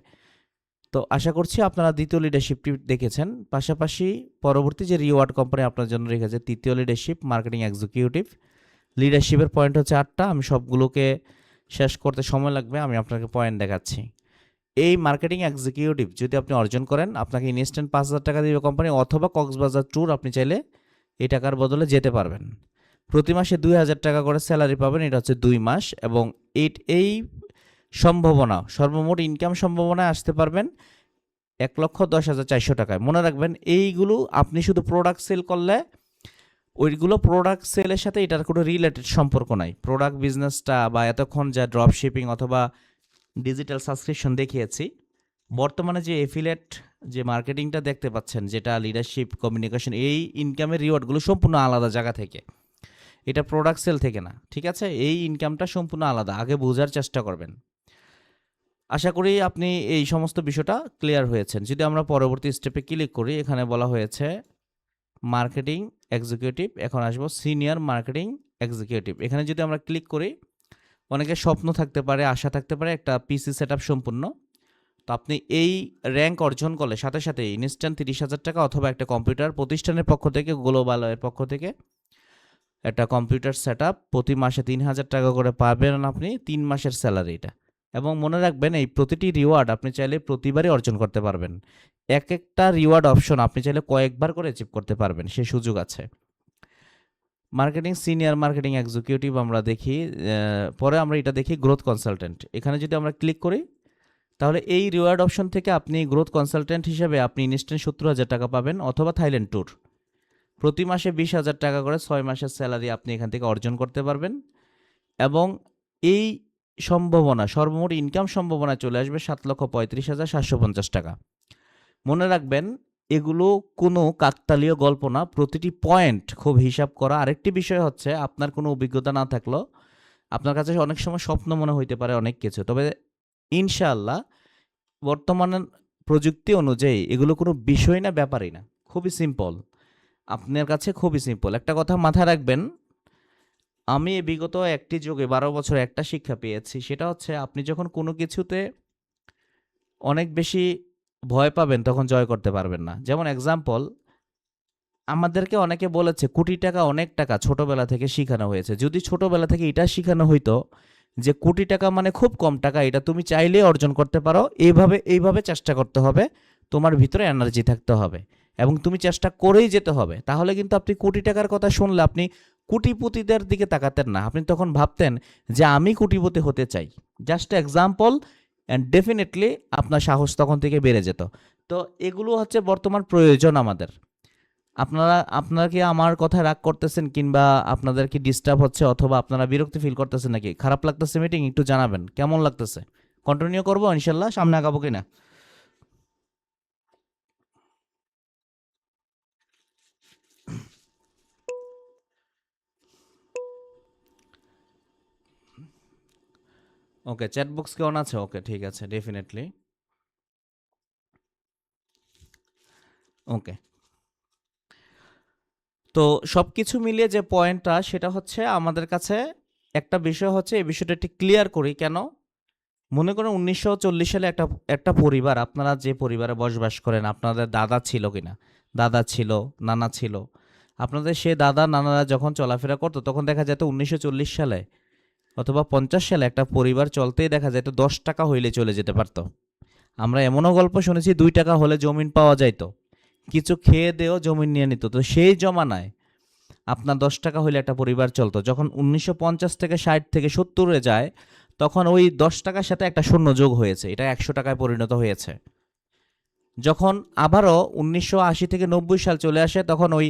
তো আশা করছি আপনারা দ্বিতীয় লিডারশিপটি দেখেছেন। পাশাপাশি পরবর্তী যে রিওয়ার্ড কোম্পানি আপনার জন্য রেখেছে তৃতীয় লিডারশিপ মার্কেটিং এক্সিকিউটিভ। লিডারশিপের পয়েন্ট হচ্ছে 8টা, আমি সবগুলোকে শেষ করতে সময় লাগবে, আমি আপনাকে পয়েন্ট দেখাচ্ছি। এই মার্কেটিং এক্সিকিউটিভ যদি আপনি অর্জন করেন আপনাকে ইনস্ট্যান্ট 5000 টাকা দিবে কোম্পানি, অথবা কক্সবাজার ট্যুর আপনি চাইলে এই টাকার বদলে যেতে পারবেন। প্রতি মাসে 2000 টাকা করে স্যালারি পাবেন, এটা হচ্ছে 2 মাস। এবং এই সম্ভাবনা সর্বমোট ইনকাম সম্ভাবনায় আসতে পারবেন 1,10,400 টাকায়। মনে রাখবেন এইগুলো আপনি শুধু প্রোডাক্ট সেল করলে, ওইগুলো প্রোডাক্ট সেলের সাথে এটার কোনো রিলেটেড সম্পর্ক নাই। প্রোডাক্ট বিজনেসটা বা এতক্ষণ যা ড্রপ শিপিং অথবা ডিজিটাল সাবস্ক্রিপশন দেখিয়েছি, বর্তমানে যে এফিলেট যে মার্কেটিংটা দেখতে পাচ্ছেন, যেটা লিডারশিপ কমিউনিকেশন, এই ইনকামের রিওয়ার্ডগুলো সম্পূর্ণ আলাদা জায়গা থেকে, এটা প্রোডাক্ট সেল থেকে না, ঠিক আছে? এই ইনকামটা সম্পূর্ণ আলাদা, আগে বোঝার চেষ্টা করবেন। আশা করি আপনি এই সমস্ত বিষয়টা ক্লিয়ার হয়েছেন। যদি আমরা পরবর্তী স্টেপে ক্লিক করি, এখানে বলা হয়েছে মার্কেটিং এক্সিকিউটিভ, এখন আসবো সিনিয়র মার্কেটিং এক্সিকিউটিভ। এখানে যদি আমরা ক্লিক করি, অনেকের স্বপ্ন থাকতে পারে, আশা থাকতে পারে একটা পিসি সেটআপ সম্পূর্ণ। তো আপনি এই র্যাঙ্ক অর্জন করলে সাথে সাথে ইনস্ট্যান্ট 30,000 টাকা অথবা একটা কম্পিউটার প্রতিষ্ঠানের পক্ষ থেকে, গ্লোবালের পক্ষ থেকে একটা কম্পিউটার সেটআপ প্রতি মাসে 3,000 টাকা করে পাবেন আপনি, 3 মাসের স্যালারিটা। এবং মনে রাখবেন এই প্রতিটি রিওয়ার্ড আপনি চাইলে প্রতিবারই অর্জন করতে পারবেন। এক একটা রিওয়ার্ড অপশন আপনি চাইলে কয়েকবার করে অ্যাচিভ করতে পারবেন, সেই সুযোগ আছে। মার্কেটিং সিনিয়র মার্কেটিং এক্সিকিউটিভ আমরা দেখি, পরে আমরা এটা দেখি গ্রোথ কনসালটেন্ট। এখানে যদি আমরা ক্লিক করি তাহলে এই রিওয়ার্ড অপশন থেকে আপনি গ্রোথ কনসালটেন্ট হিসেবে আপনি ইনস্ট্যান্ট 70,000 টাকা পাবেন, অথবা থাইল্যান্ড ট্যুর প্রতি মাসে 20,000 টাকা করে 6 মাসের স্যালারি আপনি এখান থেকে অর্জন করতে পারবেন। এবং এই সম্ভাবনা সর্বমোট ইনকাম সম্ভাবনা চলে আসবে 7,35,750 টাকা। মনে রাখবেন এগুলো কোনো কাকতালীয় গল্প না, প্রতিটি পয়েন্ট খুব হিসাব করা। আরেকটি বিষয় হচ্ছে আপনার কোনো অভিজ্ঞতা না থাকলেও আপনার কাছে অনেক সময় স্বপ্ন মনে হইতে পারে অনেক কিছু, তবে ইনশাআল্লাহ বর্তমান প্রযুক্তি অনুযায়ী এগুলো কোনো বিষয় না, ব্যাপারই না, খুবই সিম্পল। আপনার কাছে খুবই সিম্পল। একটা কথা মাথায় রাখবেন, আমি বিগত একটি যুগে 12 বছর একটা শিক্ষা পেয়েছি, সেটা হচ্ছে আপনি যখন কোনো কিছুতে অনেক বেশি ভয় পাবেন তখন জয় করতে পারবেন না। যেমন এক্সাম্পল, আমাদেরকে অনেকে বলেছে কোটি টাকা অনেক টাকা, ছোটবেলা থেকে শেখানো হয়েছে। যদি ছোটবেলা থেকে এটা শেখানো হইতো যে কোটি টাকা মানে খুব কম টাকা, এটা তুমি চাইলে অর্জন করতে পারো, এইভাবে চেষ্টা করতে হবে, তোমার ভিতরে এনার্জি থাকতে হবে এবং তুমি চেষ্টা করেই যেতে হবে, তাহলে কিন্তু আপনি কোটি টাকার কথা শুনলে আপনি কোটিপতিদের দিকে তাকাতেন না, আপনি তখন ভাবতেন যে আমি কোটিপতি হতে চাই। জাস্ট এক্সাম্পল, অ্যান্ড ডেফিনেটলি আপনার সাহস তখন থেকে বেড়ে যেত। তো এগুলো হচ্ছে বর্তমান প্রয়োজন আমাদের। আপনারা কি আমার কথায় রাগ করতেছেন, কিংবা আপনাদের কি ডিস্টার্ব হচ্ছে, অথবা আপনারা বিরক্তি ফিল করতেছেন, নাকি খারাপ লাগতেছে মিটিং? একটু জানাবেন কেমন লাগতেছে। কন্টিনিউ করবো ইনশাল্লাহ, সামনে আগাবো কিনা। ওকে, চ্যাট বক্স কি অন আছে? ওকে, ঠিক আছে, ডেফিনেটলি। ওকে, তো সবকিছু মিলিয়ে যে পয়েন্টটা সেটা হচ্ছে আমাদের কাছে একটা বিষয় হচ্ছে, এই বিষয়টা একটু ক্লিয়ার করি কেন। মনে করেন 1940 সালে একটা একটা পরিবার, আপনারা যে পরিবারে বসবাস করেন, আপনাদের দাদা ছিল কিনা, দাদা ছিল, নানা ছিল, আপনাদের সে দাদা নানারা যখন চলাফেরা করতো তখন দেখা যেত 1940 সালে অথবা 50 সালে একটা পরিবার চলতেই দেখা যেত 10 টাকা হইলে চলে যেতে পারতো। আমরা এমনও গল্প শুনেছি 2 টাকা হলে জমিন পাওয়া যাইতো, কিছু খেয়ে দেও জমিন নিয়ে নিত। তো সেই জমানায় আপনার 10 টাকা হইলে একটা পরিবার চলতো। যখন 1950 থেকে 60 থেকে 70-এ যায়, তখন ওই 10 টাকার সাথে একটা শূন্য যোগ হয়েছে, এটা 100 টাকায় পরিণত হয়েছে। যখন আবারও 1980 থেকে 90 সাল চলে আসে, তখন ওই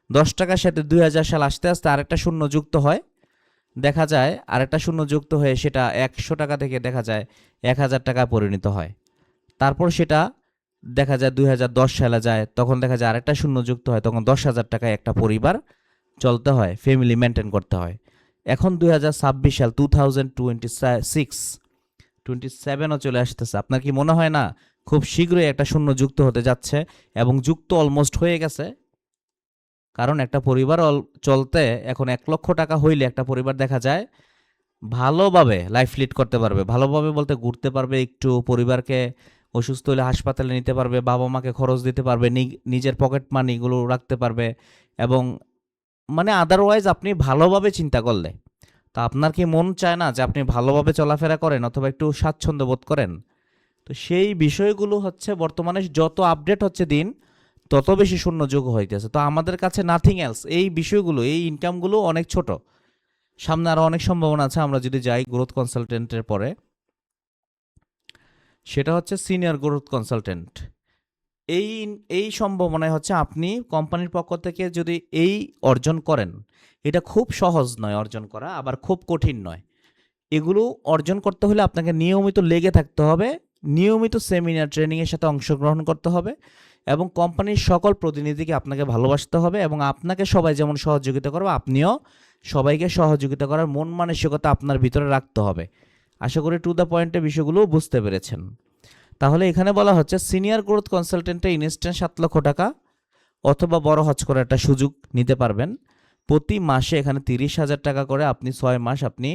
10 টাকার সাথে 2000 সাল আসতে আসতে আরেকটা শূন্য যুক্ত হয়, দেখা যায় আরেকটা শূন্য যুক্ত হয়ে সেটা 100 টাকা থেকে দেখা যায় 1000 টাকায় পরিণত হয়। তারপর সেটা দেখা যায় 2010 সালে যায়, তখন দেখা যায় আরেকটা শূন্য যুক্ত হয়, তখন 10,000 টাকায় একটা পরিবার চলতে হয়, ফ্যামিলি মেনটেন করতে হয়। এখন 2026 সাল, 2027ও চলে আসতেছে। আপনার কি মনে হয় না খুব শীঘ্রই একটা শূন্য যুক্ত হতে যাচ্ছে এবং যুক্ত অলমোস্ট হয়ে গেছে? কারণ একটা পরিবার চলতে এখন 1 লক্ষ টাকা হইলে একটা পরিবার দেখা যায় ভালোভাবে লাইফ লিড করতে পারবে। ভালোভাবে বলতে ঘুরতে পারবে একটু, পরিবারকে অসুস্থ হলে হাসপাতালে নিতে পারবে, বাবা মাকে খরচ দিতে পারবে, নিজের পকেট মানিগুলো রাখতে পারবে, এবং মানে আদারওয়াইজ আপনি ভালোভাবে চিন্তা করলে, তা আপনার কি মন চায় না যে আপনি ভালোভাবে চলাফেরা করেন অথবা একটু স্বাচ্ছন্দ্য বোধ করেন? তো সেই বিষয়গুলো হচ্ছে বর্তমানে যত আপডেট হচ্ছে দিন, তত বেশি শূন্য যোগ হইতেছে। তো আমাদের কাছে নাথিং এলস, এই বিষয়গুলো, এই ইনকামগুলো অনেক ছোট, সামনে আরও অনেক সম্ভাবনা আছে। আমরা যদি যাই গ্রোথ কনসালটেন্টের পরে, সেটা হচ্ছে সিনিয়র গ্রোথ কনসালটেন্ট। এই এই সম্ভাবনায় হচ্ছে আপনি কোম্পানির পক্ষ থেকে যদি এই অর্জন করেন, এটা খুব সহজ নয় অর্জন করা, আবার খুব কঠিন নয়। এগুলো অর্জন করতে হলে আপনাকে নিয়মিত লেগে থাকতে হবে, নিয়মিত সেমিনার ট্রেনিংয়ের সাথে অংশগ্রহণ করতে হবে, এবং কোম্পানির সকল প্রতিনিধিকে আপনাকে ভালোবাসতে হবে, এবং আপনাকে সবাই যেমন সহযোগিতা করবে আপনিও সবাইকে সহযোগিতা করার মন মানসিকতা আপনার ভিতরে রাখতে হবে। আশা করি টু দ্য পয়েন্টে বিষয়গুলো বুঝতে পেরেছেন। তাহলে এখানে বলা হচ্ছে সিনিয়র গ্রোথ কনসালটেন্টে ইনস্ট্যান্ট 7 লক্ষ টাকা অথবা বড় হজ করার একটা সুযোগ নিতে পারবেন। প্রতি মাসে এখানে 30,000 টাকা করে আপনি 6 মাস আপনি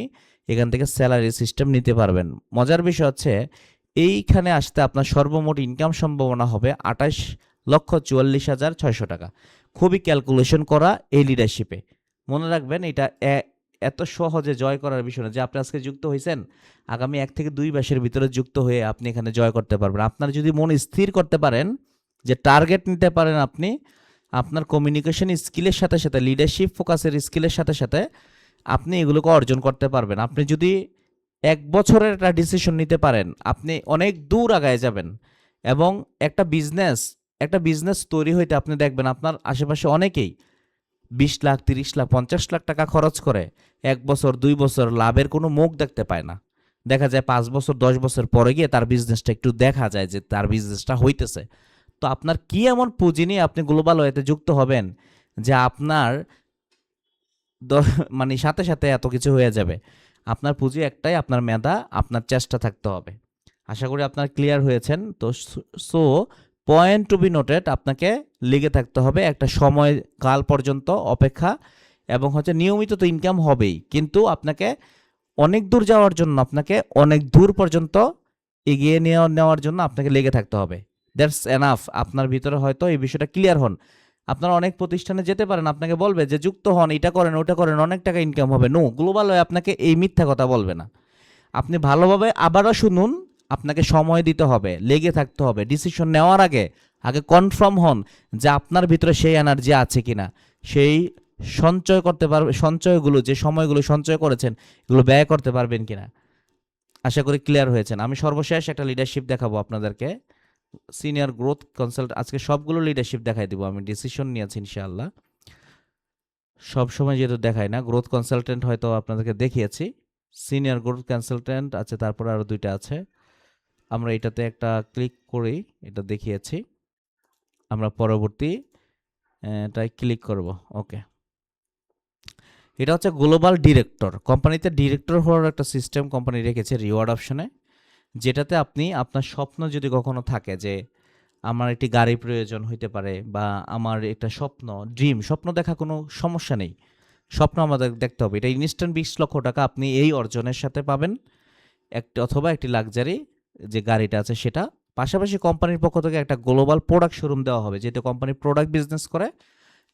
এখান থেকে স্যালারি সিস্টেম নিতে পারবেন। মজার বিষয় হচ্ছে এইখানে আসতে আপনার সর্বমোট ইনকাম সম্ভাবনা হবে 28,44,600 টাকা। খুবই ক্যালকুলেশন করা এই লিডারশিপে। মনে রাখবেন এটা এত সহজে জয় করার বিষয় না যে আপনি আজকে যুক্ত হয়েছেন, আগামী 1 থেকে 2 মাসের ভিতরে যুক্ত হয়ে আপনি এখানে জয় করতে পারবেন। আপনার যদি মন স্থির করতে পারেন, যে টার্গেট নিতে পারেন, আপনি আপনার কমিউনিকেশন স্কিলের সাথে সাথে লিডারশিপ ফোকাসের স্কিলের সাথে সাথে আপনি এগুলোকে অর্জন করতে পারবেন। আপনি যদি 1 বছরের একটা ডিসিশন নিতে পারেন, আপনি অনেক দূর আগায় যাবেন। এবং একটা বিজনেস তৈরি হইতে আপনি দেখবেন আপনার আশেপাশে অনেকেই 20 লাখ, 30 লাখ, 50 লাখ টাকা খরচ করে 1 বছর 2 বছর লাভের কোনো মুখ দেখতে পায় না। দেখা যায় 5 বছর 10 বছর পরে গিয়ে তার বিজনেসটা একটু দেখা যায় যে তার বিজনেসটা হইতেছে। তো আপনার কি এমন পুঁজি নিয়ে আপনি গ্লোবাল ওয়েতে যুক্ত হবেন যে আপনার মানে সাথে সাথে এত কিছু হয়ে যাবে? আপনার পুঁজি একটাই, আপনার মেধা, আপনার চেষ্টা থাকতে হবে। আশা করি আপনার ক্লিয়ার হয়েছেন। তো so point to be noted, আপনাকে লেগে থাকতে হবে একটা সময় কাল পর্যন্ত অপেক্ষা, এবং হচ্ছে নিয়মিত তো ইনকাম হবেই, কিন্তু আপনাকে অনেক দূর যাওয়ার জন্য, আপনাকে অনেক দূর পর্যন্ত এগিয়ে নেওয়ার জন্য আপনাকে লেগে থাকতে হবে। That's enough. আপনার ভিতরে হয়তো এই বিষয়টা ক্লিয়ার হন। আপনারা অনেক প্রতিষ্ঠানে যেতে পারেন, আপনাকে বলবে যে যুক্ত হন, এটা করেন ওটা করেন, অনেক টাকা ইনকাম হবে। নো, গ্লোবাল হয়ে আপনাকে এই মিথ্যা কথা বলবে না। আপনি ভালোভাবে আবারও শুনুন, আপনাকে সময় দিতে হবে, লেগে থাকতে হবে। ডিসিশন নেওয়ার আগে কনফার্ম হন যে আপনার ভিতরে সেই এনার্জি আছে কিনা, সেই সঞ্চয় করতে পারবে, সঞ্চয়গুলো যে সময়গুলো সঞ্চয় করেছেন এগুলো ব্যয় করতে পারবেন কিনা। আশা করি ক্লিয়ার হয়েছেন। আমি সর্বশেষ একটা লিডারশিপ দেখাবো আপনাদেরকে, সিনিয়র গ্রোথ কনসাল্ট। আজকে সবগুলো লিডারশিপ দেখাই দিব, আমি ডিসিশন নিয়েছি ইনশাআল্লাহ। সব সময় যেহেতু দেখাই না, গ্রোথ কনসালটেন্ট হয়তো আপনাদেরকে দেখিয়েছি, সিনিয়র গ্রোথ কনসালটেন্ট আছে, তারপরে আরও 2টা আছে। আমরা এটাতে একটা ক্লিক করি, এটা দেখিয়েছি, আমরা পরবর্তী এটাই ক্লিক করব। ওকে, এটা হচ্ছে গ্লোবাল ডিরেক্টর। কোম্পানিতে ডিরেক্টর হওয়ার একটা সিস্টেম কোম্পানি রেখেছে রিওয়ার্ড অপশনে, যেটাতে আপনি আপনার স্বপ্ন যদি কখনো থাকে যে আমার একটি গাড়ি প্রয়োজন হইতে পারে, বা আমার একটা স্বপ্ন, স্বপ্ন দেখা কোনো সমস্যা নেই, স্বপ্ন আমাদের দেখতে হবে, এটা ইনস্ট্যান্ট 20 লক্ষ টাকা আপনি এই অর্জনের সাথে পাবেন, একটি অথবা একটি লাক্সারি যে গাড়িটা আছে সেটা। পাশাপাশি কোম্পানির পক্ষ থেকে একটা গ্লোবাল প্রোডাক্ট শোরুম দেওয়া হবে, যেহেতু কোম্পানি প্রোডাক্ট বিজনেস করে,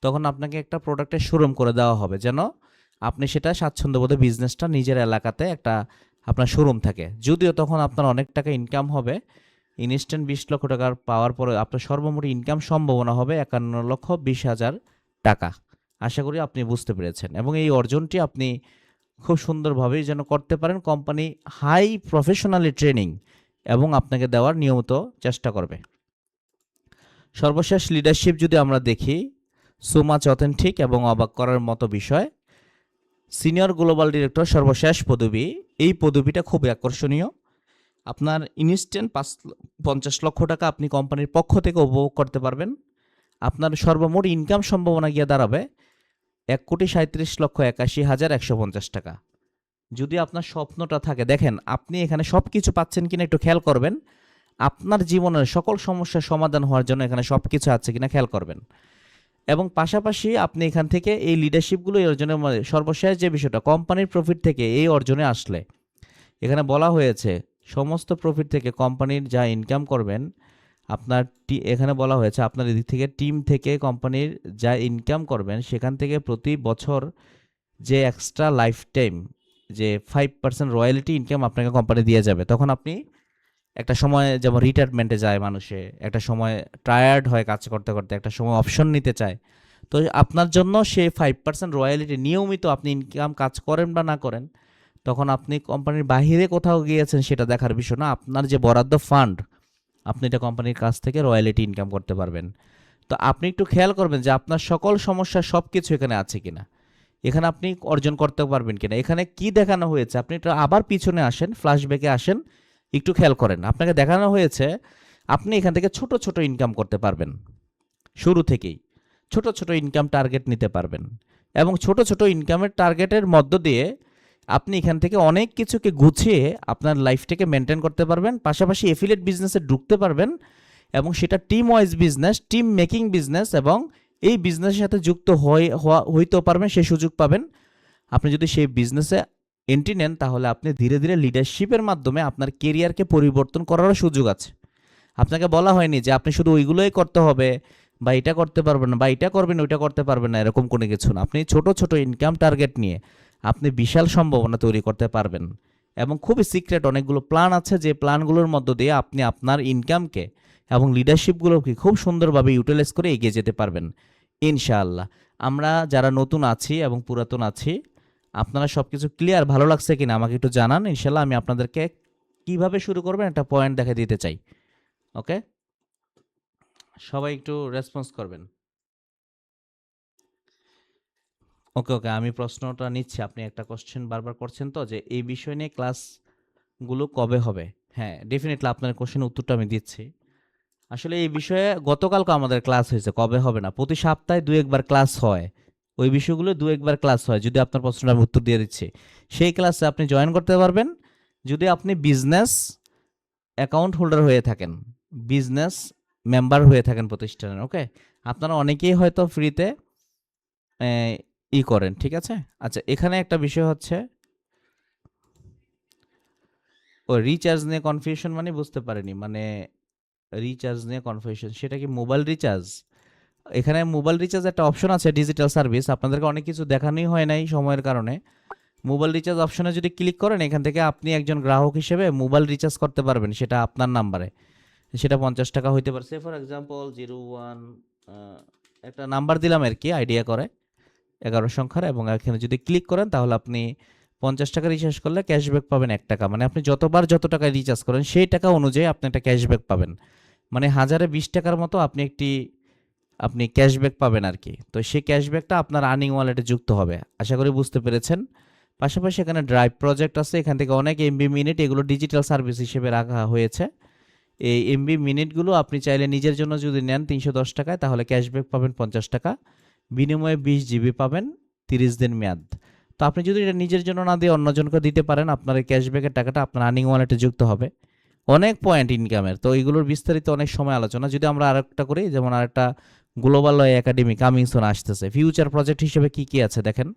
তখন আপনাকে একটা প্রোডাক্টের শোরুম করে দেওয়া হবে, যেন আপনি সেটা স্বাচ্ছন্দ্যবোধে বিজনেসটা নিজের এলাকাতে একটা আপনার শোরুম থাকে। যদিও তখন আপনার অনেক টাকা ইনকাম হবে, ইনস্ট্যান্ট 20 লক্ষ টাকার পাওয়ার পরে আপনার সর্বমোট ইনকাম সম্ভাবনা হবে 51,20,000 টাকা। আশা করি আপনি বুঝতে পেরেছেন, এবং এই অর্জনটি আপনি খুব সুন্দরভাবেই যেন করতে পারেন। কোম্পানি হাই প্রফেশনালি ট্রেনিং এবং আপনাকে দেওয়ার নিয়মিত চেষ্টা করবে। সর্বশেষ লিডারশিপ যদি আমরা দেখি, সো মাচ অথেন্টিক এবং অবাক করার মতো বিষয়, সিনিয়র গ্লোবাল ডিরেক্টর সর্বশেষ পদবি। এই পদবিটা খুব আকর্ষণীয়। আপনার ইনস্ট্যান্ট 50 লক্ষ টাকা আপনি কোম্পানির পক্ষ থেকে উপভোগ করতে পারবেন। আপনার সর্বমোট ইনকাম সম্ভাবনা গিয়ে দাঁড়াবে 1,37,81,150 টাকা। যদি আপনার স্বপ্নটা থাকে, দেখেন আপনি এখানে সব কিছু পাচ্ছেন কিনা একটু খেয়াল করবেন। আপনার জীবনের সকল সমস্যার সমাধান হওয়ার জন্য এখানে সব কিছু আছে কিনা খেয়াল করবেন। এবং পাশাপাশি আপনি এখান থেকে এই লিডারশিপগুলো অর্জনের মধ্যে সর্বশেষ যে বিষয়টা, কোম্পানির প্রফিট থেকে এই অর্জনে আসলে, এখানে বলা হয়েছে সমস্ত প্রফিট থেকে কোম্পানির যা ইনকাম করবেন, আপনার এখানে বলা হয়েছে আপনার এদিক থেকে টিম থেকে কোম্পানির যা ইনকাম করবেন, সেখান থেকে প্রতি বছর যে এক্সট্রা লাইফ টাইম যে 5% রয়্যালিটি ইনকাম আপনাকে কোম্পানি দিয়ে যাবে। তখন আপনি একটা সময় যেমন রিটায়ারমেন্টে যায় মানুষে, একটা সময় টায়ার্ড হয় কাজ করতে করতে, একটা সময় অপশন নিতে চায়, তো আপনার জন্য সেই 5% রয়্যালিটি নিয়মিত আপনি ইনকাম কাজ করেন বা না করেন, তখন আপনি কোম্পানির বাহিরে কোথাও গিয়েছেন সেটা দেখার বিষয় না, আপনার যে বরাদ্দ ফান্ড আপনি এটা কোম্পানির কাছ থেকে রয়্যালিটি ইনকাম করতে পারবেন। তো আপনি একটু খেয়াল করবেন যে আপনার সকল সমস্যা সব কিছু এখানে আছে কিনা, এখানে আপনি অর্জন করতে পারবেন কিনা, এখানে কি দেখানো হয়েছে। আপনি একটু আবার পিছনে আসেন, ফ্ল্যাশব্যাকে আসেন, একটু খেয়াল করেন। আপনাকে দেখানো হয়েছে আপনি এখান থেকে ছোট ছোট ইনকাম করতে পারবেন, শুরু থেকেই ছোট ছোট ইনকাম টার্গেট নিতে পারবেন, এবং ছোট ছোট ইনকামের টার্গেটের মধ্য দিয়ে আপনি এখান থেকে অনেক কিছুকে গুছিয়ে আপনার লাইফটাকে মেনটেন করতে পারবেন। পাশাপাশি এফিলিয়েট বিজনেসে ঢুকতে পারবেন, এবং সেটা team wise business, team making business, এবং এই বিজনেসের সাথে যুক্ত হইতেও পারবেন, সেই সুযোগ পাবেন। আপনি যদি সেই বিজনেসে এন্ট্রি নেন, তাহলে আপনি ধীরে ধীরে লিডারশিপের মাধ্যমে আপনার কেরিয়ারকে পরিবর্তন করারও সুযোগ আছে। আপনাকে বলা হয়নি যে আপনি শুধু ওইগুলোই করতে হবে, বা এটা করতে পারবেন না, বা এটা করবেন ওইটা করতে পারবেন না, এরকম কোনো কিছু না। আপনি ছোট ছোট ইনকাম টার্গেট নিয়ে আপনি বিশাল সম্ভাবনা তৈরি করতে পারবেন, এবং খুবই সিক্রেট অনেকগুলো প্ল্যান আছে, যে প্ল্যানগুলোর মধ্য দিয়ে আপনি আপনার ইনকামকে এবং লিডারশিপগুলোকে খুব সুন্দরভাবে ইউটিলাইজ করে এগিয়ে যেতে পারবেন ইনশাআল্লাহ। আমরা যারা নতুন আছি এবং পুরাতন আছি, আপনারা সব কিছু ক্লিয়ার, ভালো লাগছে কিনা আমাকে একটু জানান। ইনশাআল্লাহ আমি আপনাদেরকে কিভাবে শুরু করবেন একটা পয়েন্ট দেখে দিতে চাই। ওকে, সবাই একটু রেসপন্স করবেন। ওকে ওকে, আমি প্রশ্নটা নিচ্ছি। আপনি একটা কোশ্চেন বারবার করছেন তো, যে এই বিষয় নিয়ে ক্লাসগুলো কবে হবে। হ্যাঁ, ডেফিনেটলি আপনার কোশ্চেনের উত্তরটা আমি দিচ্ছি। আসলে এই বিষয়ে গতকালকে আমাদের ক্লাস হয়েছে, কবে হবে না, প্রতি সপ্তাহে 2-1 বার ক্লাস হয়, ওই বিষয়গুলো 2-1 বার ক্লাস হয়। যদি আপনার প্রশ্নটা আমি উত্তর দিয়ে দিচ্ছি, সেই ক্লাসে আপনি জয়েন করতে পারবেন যদি আপনি বিজনেস অ্যাকাউন্ট হোল্ডার হয়ে থাকেন, বিজনেস মেম্বার হয়ে থাকেন প্রতিষ্ঠানের। ওকে, আপনারা অনেকেই হয়তো ফ্রিতে করেন, ঠিক আছে। আচ্ছা, এখানে একটা বিষয় হচ্ছে, ও রিচার্জ নিয়ে কনফিউশন মানে বুঝতে পারিনি, মানে রিচার্জ নিয়ে কনফিউশন, সেটা কি মোবাইল রিচার্জ? এখানে মোবাইল রিচার্জ একটা অপশন আছে, ডিজিটাল সার্ভিস, আপনাদেরকে অনেক কিছু দেখানোই হয় নাই সময়ের কারণে। মোবাইল রিচার্জ অপশনে যদি ক্লিক করেন, এখান থেকে আপনি একজন গ্রাহক হিসেবে মোবাইল রিচার্জ করতে পারবেন, সেটা আপনার নাম্বারে। সেটা 50 টাকা হইতে পারে, সে ফর এক্সাম্পল 01, একটা নাম্বার দিলাম আর কি, আইডিয়া করে 11 সংখ্যার, এবং এখানে যদি ক্লিক করেন তাহলে আপনি 50 টাকা রিচার্জ করলে ক্যাশব্যাক পাবেন 1 টাকা। মানে আপনি যতবার যত টাকা রিচার্জ করেন সেই টাকা অনুযায়ী আপনি একটা ক্যাশব্যাক পাবেন, মানে 1020 টাকার মতো আপনি ক্যাশব্যাক পাবেন আর কি। তো সেই ক্যাশব্যাকটা আপনার আর্নিং ওয়ালেটে যুক্ত হবে। আশা করি বুঝতে পেরেছেন। পাশাপাশি এখানে ড্রাইভ প্রজেক্ট আছে, এখান থেকে অনেক এমবি মিনিট, এগুলো ডিজিটাল সার্ভিস হিসেবে রাখা হয়েছে। এই এমবি মিনিটগুলো আপনি চাইলে নিজের জন্য যদি নেন 310 টাকায়, তাহলে ক্যাশব্যাক পাবেন 50 টাকা, বিনিময়ে 20 জিবি পাবেন 30 দিন মেয়াদ। তো আপনি যদি এটা নিজের জন্য না দিয়ে অন্যজনকে দিতে পারেন, আপনার এই ক্যাশব্যাকের টাকাটা আপনার আর্নিং ওয়ালেটে যুক্ত হবে। অনেক পয়েন্ট ইনকামের, তো এইগুলোর বিস্তারিত অনেক সময় আলোচনা। যদি আমরা আরেকটা করি, যেমন আরেকটা global way academy coming soon আসতেছে। ফিউচার প্রজেক্ট হিসেবে কি কি আছে দেখেন,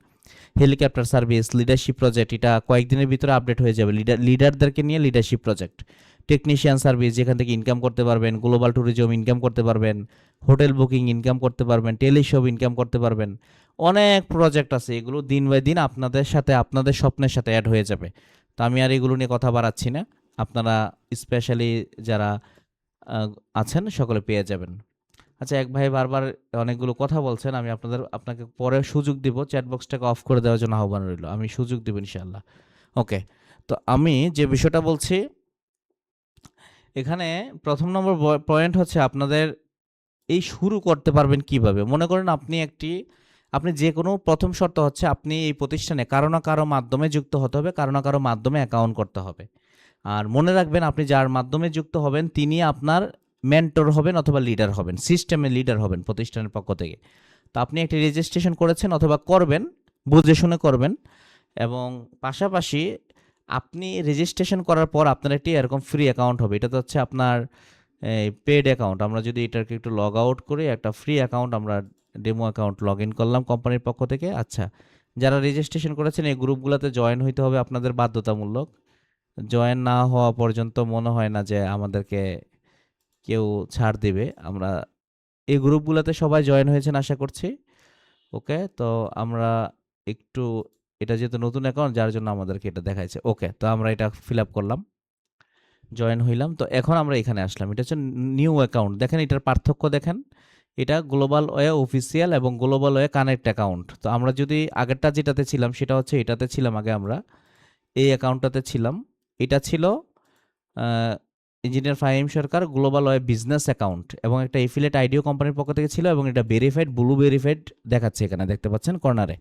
হেলিকপ্টার সার্ভিস, লিডারশিপ প্রজেক্ট, এটা কয়েকদিনের ভিতরে আপডেট হয়ে যাবে। লিডারদেরকে নিয়ে লিডারশিপ প্রজেক্ট, টেকনিশিয়ান সার্ভিস যেখান থেকে ইনকাম করতে পারবেন, গ্লোবাল ট্যুরিজম ইনকাম করতে পারবেন, হোটেল বুকিং ইনকাম করতে পারবেন, টেলিশপ ইনকাম করতে পারবেন। অনেক প্রজেক্ট আছে, এগুলো দিন বাই দিন আপনাদের সাথে আপনাদের স্বপ্নের সাথে অ্যাড হয়ে যাবে। তো আমি আর এগুলো নিয়ে কথা বাড়াচ্ছি না, আপনারা স্পেশালি যারা আছেন সকলে পেয়ে যাবেন। আচ্ছা, এক ভাই বারবার অনেকগুলো কথা বলছেন, আমি আপনাকে পরে সুযোগ দিব, চ্যাট বক্সটাকে অফ করে দেওয়ার জন্য আহ্বান রইল, আমি সুযোগ দিব ইনশাআল্লাহ। ওকে, তো আমি যে বিষয়টা বলছি এখানে, প্রথম নম্বর পয়েন্ট হচ্ছে আপনাদের এই শুরু করতে পারবেন কিভাবে। মনে করেন আপনি যে কোনো, প্রথম শর্ত হচ্ছে আপনি এই প্রতিষ্ঠানে কারো না কারো মাধ্যমে যুক্ত হতে হবে, কারো না কারো মাধ্যমে অ্যাকাউন্ট করতে হবে। আর মনে রাখবেন, আপনি যার মাধ্যমে যুক্ত হবেন তিনি আপনার মেন্টর হবেন অথবা লিডার হবেন, সিস্টেমের লিডার হবেন প্রতিষ্ঠানের পক্ষ থেকে। তো আপনি একটি রেজিস্ট্রেশন করেছেন অথবা করবেন, বুঝে শুনে করবেন। এবং পাশাপাশি আপনি রেজিস্ট্রেশন করার পর আপনার একটি এরকম ফ্রি অ্যাকাউন্ট হবে। এটা তো হচ্ছে আপনার পেড অ্যাকাউন্ট। আমরা যদি এটাকে একটু লগ আউট করি, একটা ফ্রি অ্যাকাউন্ট, আমরা ডেমো অ্যাকাউন্ট লগ ইন করলাম কোম্পানির পক্ষ থেকে। আচ্ছা, যারা রেজিস্ট্রেশন করেছেন এই গ্রুপগুলোতে জয়েন হইতে হবে আপনাদের বাধ্যতামূলক। জয়েন না হওয়া পর্যন্ত মনে হয় না যে আমাদেরকে কেউ ছাড় দিবে। আমরা এই গ্রুপগুলোতে সবাই জয়েন হয়েছেন আশা করছি। ওকে, তো আমরা একটু, এটা যেহেতু নতুন অ্যাকাউন্ট যার জন্য আমাদেরকে এটা দেখাইছে। ওকে, তো আমরা এটা ফিল আপ করলাম, জয়েন হইলাম। তো এখন আমরা এখানে আসলাম, এটা হচ্ছে নিউ অ্যাকাউন্ট। দেখেন এটার পার্থক্য দেখেন, এটা গ্লোবাল ওয়ে অফিসিয়াল এবং গ্লোবাল ওয়ে কানেক্ট অ্যাকাউন্ট। তো আমরা যদি আগেরটা যেটাতে ছিলাম সেটা হচ্ছে এটাতে ছিলাম, আগে আমরা এই অ্যাকাউন্টটাতে ছিলাম। এটা ছিল ইঞ্জিনিয়ার ফাহিম সরকার গ্লোবাল ওয়ে বিজনেস অ্যাকাউন্ট, এবং একটা এফিলেট আইডিও কোম্পানির পক্ষ থেকে ছিল, এবং এটা ভেরিফাইড, ব্লু ভেরিফাইড দেখাচ্ছে এখানে, দেখতে পাচ্ছেন কর্নারে।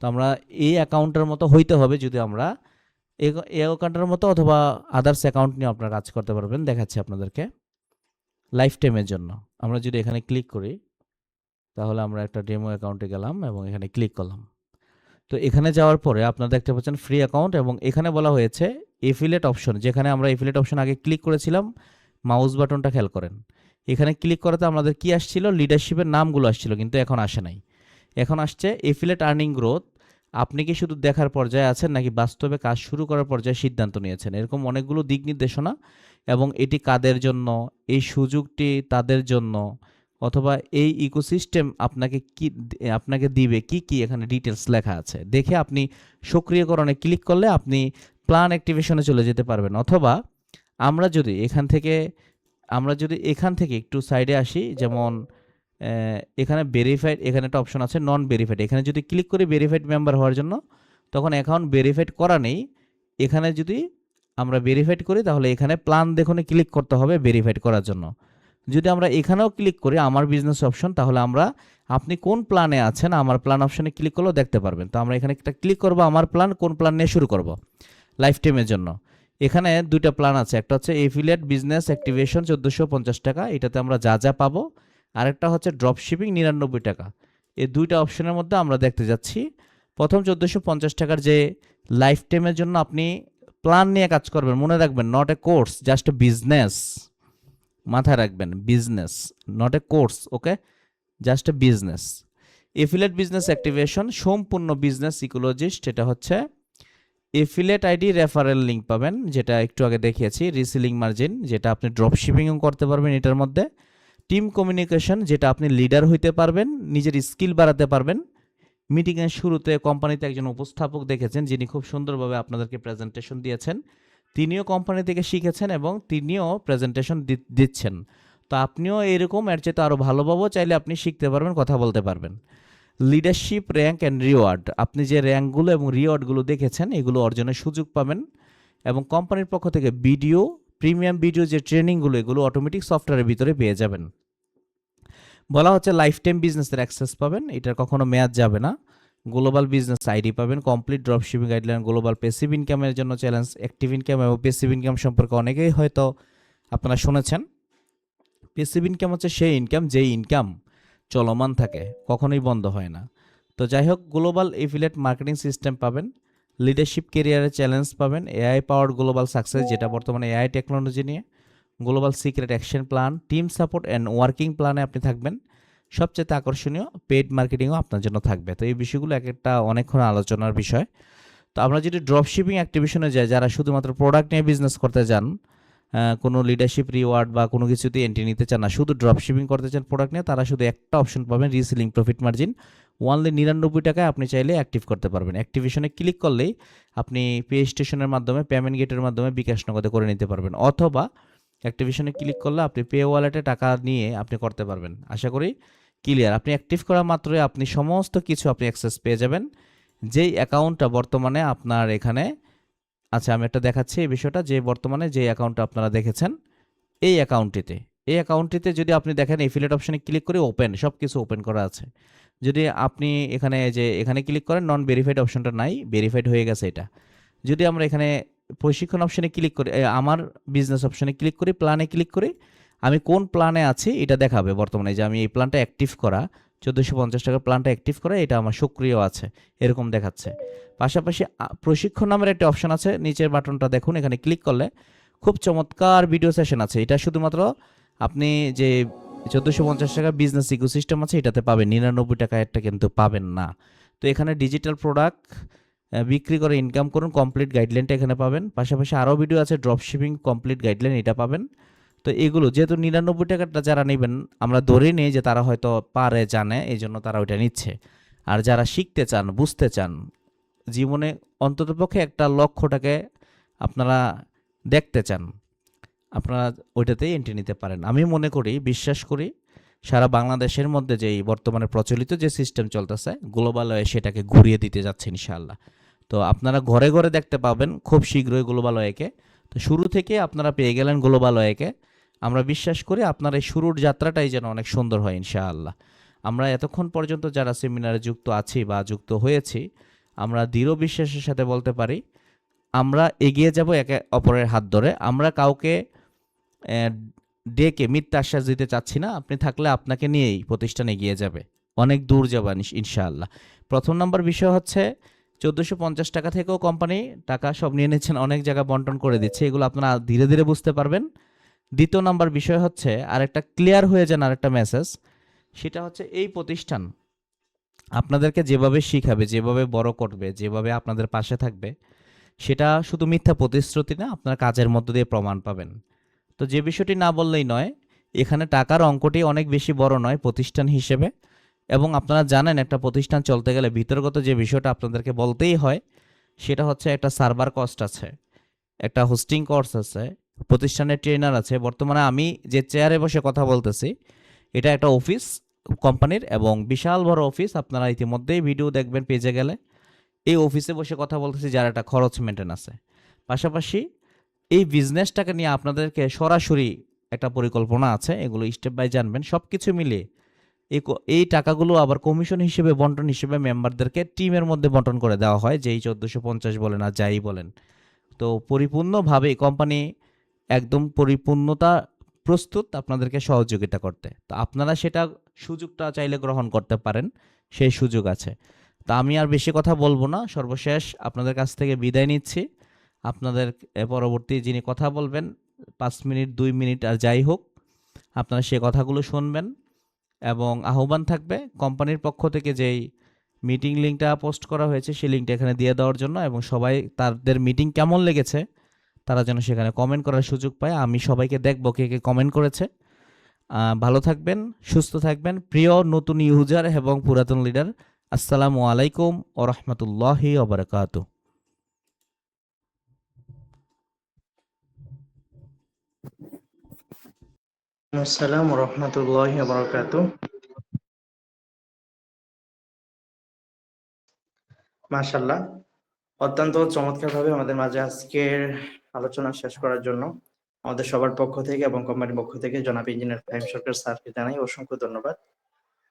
তো আমরা এই অ্যাকাউন্টের মতো হইতে হবে যদি আমরা এই অ্যাকাউন্টের মতো, অথবা আদার্স অ্যাকাউন্ট নিয়ে আপনারা কাজ করতে পারবেন, দেখাচ্ছি আপনাদেরকে লাইফ টাইমের জন্য। আমরা যদি এখানে ক্লিক করি তাহলে আমরা একটা ডেমো অ্যাকাউন্টে গেলাম এবং এখানে ক্লিক করলাম। তো এখানে যাওয়ার পরে আপনারা দেখতে পাচ্ছেন ফ্রি অ্যাকাউন্ট, এবং এখানে বলা হয়েছে এফিলেট অপশন, যেখানে আমরা এফিলেট অপশন আগে ক্লিক করেছিলাম, মাউস বাটনটা খেয়াল করেন। এখানে ক্লিক করাতে আমাদের কি আসছিল, লিডারশিপের নামগুলো আসছিল, কিন্তু এখন আসে নাই। এখন আসছে এফিলেট আর্নিং গ্রোথ। আপনি কি শুধু দেখার পর্যায়ে আছেন নাকি বাস্তবে কাজ শুরু করার পর্যায়ে সিদ্ধান্ত নিয়েছেন, এরকম অনেকগুলো দিক নির্দেশনা। এবং এটি কাদের জন্য, এই সুযোগটি তাদের জন্য, অথবা এই ইকোসিস্টেম আপনাকে দিবে কি কি, এখানে ডিটেলস লেখা আছে। দেখে আপনি সক্রিয়করণে ক্লিক করলে আপনি প্ল্যান অ্যাক্টিভেশনে চলে যেতে পারবেন। অথবা আমরা যদি এখান থেকে একটু সাইডে আসি, যেমন এখানে ভেরিফাইড, এখানে একটা অপশন আছে নন ভেরিফাইড, এখানে যদি ক্লিক করি ভেরিফাইড মেম্বার হওয়ার জন্য, তখন অ্যাকাউন্ট ভেরিফাইড করা নেই। এখানে যদি আমরা ভেরিফাইড করি তাহলে এখানে প্ল্যান দেখুনে ক্লিক করতে হবে ভেরিফাইড করার জন্য। যদি আমরা এখানেও ক্লিক করি আমার বিজনেস অপশন, তাহলে আপনি কোন প্ল্যানে আছেন আমার প্ল্যান অপশনে ক্লিক করলেও দেখতে পারবেন। তো আমরা এখানে একটা ক্লিক করব, আমার প্ল্যান, কোন প্ল্যান নিয়ে শুরু করব, লাইফ টাইমের জন্য। এখানে দুইটা প্ল্যান আছে, একটা হচ্ছে এফিলিয়েট বিজনেস অ্যাক্টিভেশন 1450 টাকা, এটাতে আমরা যা যা পাবো। আরেকটা হচ্ছে ড্রপ শিপিং 99 টাকা। এই দুইটা অপশনের মধ্যে আমরা দেখতে যাচ্ছি। প্রথম 1450 টাকার যে লাইফ টাইমের জন্য আপনি প্ল্যান নিয়ে কাজ করবেন, মনে রাখবেন not a course, just a business, মাথায় রাখবেন, business not a course. Okay, just a business. Affiliate business activation সম্পূর্ণ বিজনেস ইকোলজিস্ট, এটা হচ্ছে এফিলেট আইডি রেফারেল লিঙ্ক পাবেন, যেটা একটু আগে দেখিয়েছি, রিসেলিং মার্জিন, যেটা আপনি ড্রপ শিপিংও করতে পারবেন এটার মধ্যে, টিম কমিউনিকেশন, যেটা আপনি লিডার হইতে পারবেন, নিজের স্কিল বাড়াতে পারবেন। মিটিংয়ের শুরুতে কোম্পানিতে একজন উপস্থাপক দেখেছেন যিনি খুব সুন্দরভাবে আপনাদেরকে প্রেজেন্টেশন দিয়েছেন, তিনিও কোম্পানি থেকে শিখেছেন এবং তিনিও প্রেজেন্টেশন দিচ্ছেন। তো আপনিও এরকম এর চেয়ে আরও ভালোভাবে চাইলে আপনি শিখতে পারবেন, কথা বলতে পারবেন। লিডারশিপ র্যাঙ্ক অ্যান্ড রিওয়ার্ড, আপনি যে র্যাঙ্কগুলো এবং রিওয়ার্ডগুলো দেখেছেন এগুলো অর্জনের সুযোগ পাবেন। এবং কোম্পানির পক্ষ থেকে ভিডিও, প্রিমিয়াম ভিডিও যে ট্রেনিংগুলো, এগুলো অটোমেটিক সফটওয়্যারের ভিতরে পেয়ে যাবেন। বলা হচ্ছে লাইফ টাইম বিজনেসের অ্যাক্সেস পাবেন, এটার কখনো মেয়াদ যাবে না। গ্লোবাল বিজনেস আইডি পাবেন, complete drop shipping guideline, global passive ইনকামের জন্য চ্যালেঞ্জ, অ্যাক্টিভ ইনকাম এবং প্যাসিভ ইনকাম সম্পর্কে অনেকেই হয়তো আপনারা শুনেছেন। প্যাসিভ ইনকাম হচ্ছে সেই ইনকাম যেই ইনকাম চলমান থাকে, কখনোই বন্ধ হয় না। তো যাই হোক, গ্লোবাল এফিলিয়েট মার্কেটিং সিস্টেম পাবেন, লিডারশিপ কেরিয়ারের চ্যালেঞ্জ পাবেন, এআই পাওয়ার্ড গ্লোবাল সাকসেস, যেটা বর্তমানে এআই টেকনোলজি নিয়ে, global secret action plan, team support and working প্ল্যানে আপনি থাকবেন। সবচেয়ে আকর্ষণীয় পেইড মার্কেটিংও আপনার জন্য থাকবে। তো এই বিষয়গুলো এক একটা অনেকক্ষণ আলোচনার বিষয়। তো আমরা যদি ড্রপ শিপিং অ্যাক্টিভিশনে যাই, যারা শুধুমাত্র প্রোডাক্ট নিয়ে বিজনেস করতে যান, কোনো লিডারশিপ রিওয়ার্ড বা কোনো কিছুতে এন্ট্রি নিতে চান না, শুধু ড্রপ শিপিং করতে চান প্রোডাক্ট নিয়ে, তারা শুধু একটা অপশন পাবেন, রিসেলিং প্রফিট মার্জিন। ওনলি 99 টাকায় আপনি চাইলে অ্যাক্টিভ করতে পারবেন। অ্যাক্টিভেশনে ক্লিক করলেই আপনি পে স্টেশনের মাধ্যমে, পেমেন্ট গেটের মাধ্যমে বিকাশ নগদে করে নিতে পারবেন, অথবা অ্যাক্টিভেশনে ক্লিক করলে আপনি পে ওয়ালেটে টাকা নিয়ে আপনি করতে পারবেন। আশা করি ক্লিয়ার। আপনি অ্যাক্টিভ করা মাত্রই আপনি সমস্ত কিছু আপনি অ্যাক্সেস পেয়ে যাবেন। যেই অ্যাকাউন্টটা বর্তমানে আপনার এখানে আচ্ছা, আমি একটা দেখাচ্ছি এই বিষয়টা, যে বর্তমানে যে অ্যাকাউন্টটা আপনারা দেখেছেন এই অ্যাকাউন্টটিতে যদি আপনি দেখেন এফিলিয়েট অপশনে ক্লিক করে ওপেন, সব কিছু ওপেন করা আছে। যদি আপনি এখানে ক্লিক করেন, নন ভেরিফাইড অপশনটা নাই, ভেরিফাইড হয়ে গেছে এটা। যদি আমরা এখানে প্রশিক্ষণ অপশনে ক্লিক করি, আমার বিজনেস অপশনে ক্লিক করি, প্ল্যানে ক্লিক করি, আমি কোন প্ল্যানে আছি এটা দেখাবে বর্তমানে, যে আমি এই প্ল্যানটা অ্যাক্টিভ করা, 1450 টাকার প্ল্যানটা অ্যাক্টিভ করা, এটা আমার সক্রিয় আছে, এরকম দেখাচ্ছে। পাশাপাশি প্রশিক্ষণ নামের একটা অপশন আছে, নিচের বাটনটা দেখুন, এখানে ক্লিক করলে খুব চমৎকার ভিডিও সেশন আছে। এটা শুধুমাত্র আপনি যে 1450 টাকা বিজনেস ইকোসিস্টেম আছে এটাতে পাবেন, 99 টাকা একটা কিন্তু পাবেন না। তো এখানে ডিজিটাল প্রোডাক্ট বিক্রি করে ইনকাম করুন কমপ্লিট গাইডলাইনটা এখানে পাবেন। পাশাপাশি আরও ভিডিও আছে, ড্রপ শিপিং কমপ্লিট গাইডলাইন, এটা পাবেন। তো এগুলো যেহেতু 99 টাকাটা যারা নেবেন, আমরা ধরেই নিই যে তারা হয়তো পারে, জানে, এই জন্য তারা ওইটা নিচ্ছে। আর যারা শিখতে চান, বুঝতে চান, জীবনে অন্ততপক্ষে একটা লক্ষ্যটাকে আপনারা দেখতে চান, আপনারা ওইটাতেই এন্ট্রি নিতে পারেন। আমি মনে করি, বিশ্বাস করি, সারা বাংলাদেশের মধ্যে যেই বর্তমানে প্রচলিত যে সিস্টেম চলতেছে গ্লোবাল ওয়ে, সেটাকে ঘুরিয়ে দিতে যাচ্ছে ইনশাআল্লাহ। তো আপনারা ঘরে ঘরে দেখতে পাবেন খুব শীঘ্রই গ্লোবাল ওয়েকে। তো শুরু থেকে আপনারা পেয়ে গেলেন গ্লোবাল ওয়েকে। আমরা বিশ্বাস করি আপনার এই শুরুর যাত্রাটাই যেন অনেক সুন্দর হয় ইনশাআল্লাহ। আমরা এতক্ষণ পর্যন্ত যারা সেমিনারে যুক্ত আছি বা যুক্ত হয়েছি, আমরা দৃঢ় বিশ্বাসের সাথে বলতে পারি আমরা এগিয়ে যাব একে অপরের হাত ধরে। আমরা কাউকে ডেকে মিথ্যা আশ্বাস দিতে চাচ্ছি না। আপনি থাকলে আপনাকে নিয়েই প্রতিষ্ঠান এগিয়ে যাবে, অনেক দূর যাবেন ইনশাআল্লাহ। প্রথম নাম্বার বিষয় হচ্ছে 1450 টাকা থেকেও কোম্পানি টাকা সব নিয়ে নিচ্ছেন, অনেক জায়গা বন্টন করে দিচ্ছে, এগুলো আপনারা ধীরে ধীরে বুঝতে পারবেন। দ্বিতীয় নাম্বার বিষয় হচ্ছে, আরেকটা ক্লিয়ার হয়ে যান, আরেকটা মেসেজ, সেটা হচ্ছে এই প্রতিষ্ঠান আপনাদেরকে যেভাবে শিখাবে, যেভাবে বড় করবে, যেভাবে আপনাদের পাশে থাকবে, সেটা শুধু মিথ্যা প্রতিশ্রুতি না, আপনার কাজের মধ্য দিয়ে প্রমাণ পাবেন। তো যে বিষয়টি না বললেই নয়, এখানে টাকার অঙ্কটি অনেক বেশি বড় নয় প্রতিষ্ঠান হিসেবে। এবং আপনারা জানেন একটা প্রতিষ্ঠান চলতে গেলে ভিতরগত যে বিষয়টা আপনাদেরকে বলতেই হয়, সেটা হচ্ছে একটা সার্ভার কস্ট আছে, একটা হোস্টিং কস্ট আছে, প্রতিষ্ঠানের ট্রেনার আছে। বর্তমানে আমি যে চেয়ারে বসে কথা বলতেছি, এটা একটা অফিস কোম্পানির, এবং বিশাল বড় অফিস, আপনারা ইতিমধ্যেই ভিডিও দেখবেন পেজে গেলে। এই অফিসে বসে কথা বলতেছি, যার একটা খরচ মেনটেন আছে। পাশাপাশি এই বিজনেসটাকে নিয়ে আপনাদেরকে সরাসরি একটা পরিকল্পনা আছে, এগুলো স্টেপ বাই জানবেন। সব কিছু মিলিয়ে এই টাকাগুলো আবার কমিশন হিসেবে, বন্টন হিসেবে মেম্বারদেরকে টিমের মধ্যে বন্টন করে দেওয়া হয়, যেই 1450 বলেন আর যাই বলেন। তো পরিপূর্ণভাবে কোম্পানি একদম পরিপূর্ণতা প্রস্তুত আপনাদেরকে সহযোগিতা করতে। তো আপনারা সেটা সুযোগটা চাইলে গ্রহণ করতে পারেন, সেই সুযোগ আছে। তা আমি আর বেশি কথা বলবো না, সর্বশেষ আপনাদের কাছ থেকে বিদায় নিচ্ছি। আপনাদের পরবর্তী যিনি কথা বলবেন 5 মিনিট 2 মিনিট আর যাই হোক, আপনারা সে কথাগুলো শুনবেন। এবং আহ্বান থাকবে কোম্পানির পক্ষ থেকে যেই মিটিং লিঙ্কটা পোস্ট করা হয়েছে সেই লিঙ্কটা এখানে দিয়ে দেওয়ার জন্য, এবং সবাই তাদের মিটিং কেমন লেগেছে তারা যেন সেখানে কমেন্ট করার সুযোগ পায়। আমি সবাইকে দেখবো কে কে কমেন্ট করেছে। ভালো থাকবেন, সুস্থ থাকবেন প্রিয় নতুন ইউজার এবং পুরাতন লিডার। আসসালামু আলাইকুম ও রহমতুল্লাহি ওবরাকাতু। আসসালামু রহমতুল্লাহি ওয়া বারাকাতুহু। মাশাআল্লাহ, অত্যন্ত চমৎকারভাবে আমাদের মাঝে আজকের আলোচনা শেষ করার জন্য আমাদের সবার পক্ষ থেকে এবং কোম্পানির পক্ষ থেকে জনাব ইঞ্জিনিয়ার ফাহিম সরকার স্যারকে জানাই অসংখ্য ধন্যবাদ।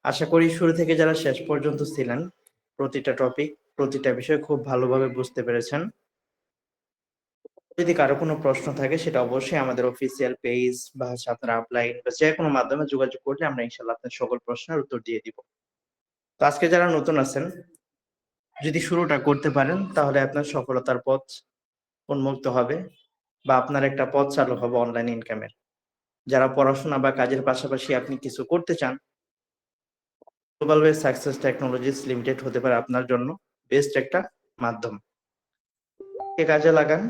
আশা করি শুরু থেকে যারা শেষ পর্যন্ত ছিলেন, প্রতিটা টপিক, প্রতিটা বিষয় খুব ভালোভাবে বুঝতে পেরেছেন। যদি কারো কোনো প্রশ্ন থাকে সেটা অবশ্যই আমাদের অফিসিয়াল পেজ বা হচ্ছে আপনার আপলাইন বা যে কোনো মাধ্যমে যোগাযোগ করলে আমরা ইনশাআল্লাহ আপনার সকল প্রশ্নের উত্তর দিয়ে দিব। তো আজকে যারা নতুন আছেন, যদি শুরুটা করতে পারেন তাহলে আপনার সফলতার পথ উন্মুক্ত হবে বা আপনার একটা পথ চালু হবে অনলাইন ইনকামের। যারা পড়াশোনা বা কাজের পাশাপাশি আপনি কিছু করতে চান, global way success technologies limited হতে পারে আপনার জন্য বেস্ট একটা মাধ্যম। কাজে লাগান,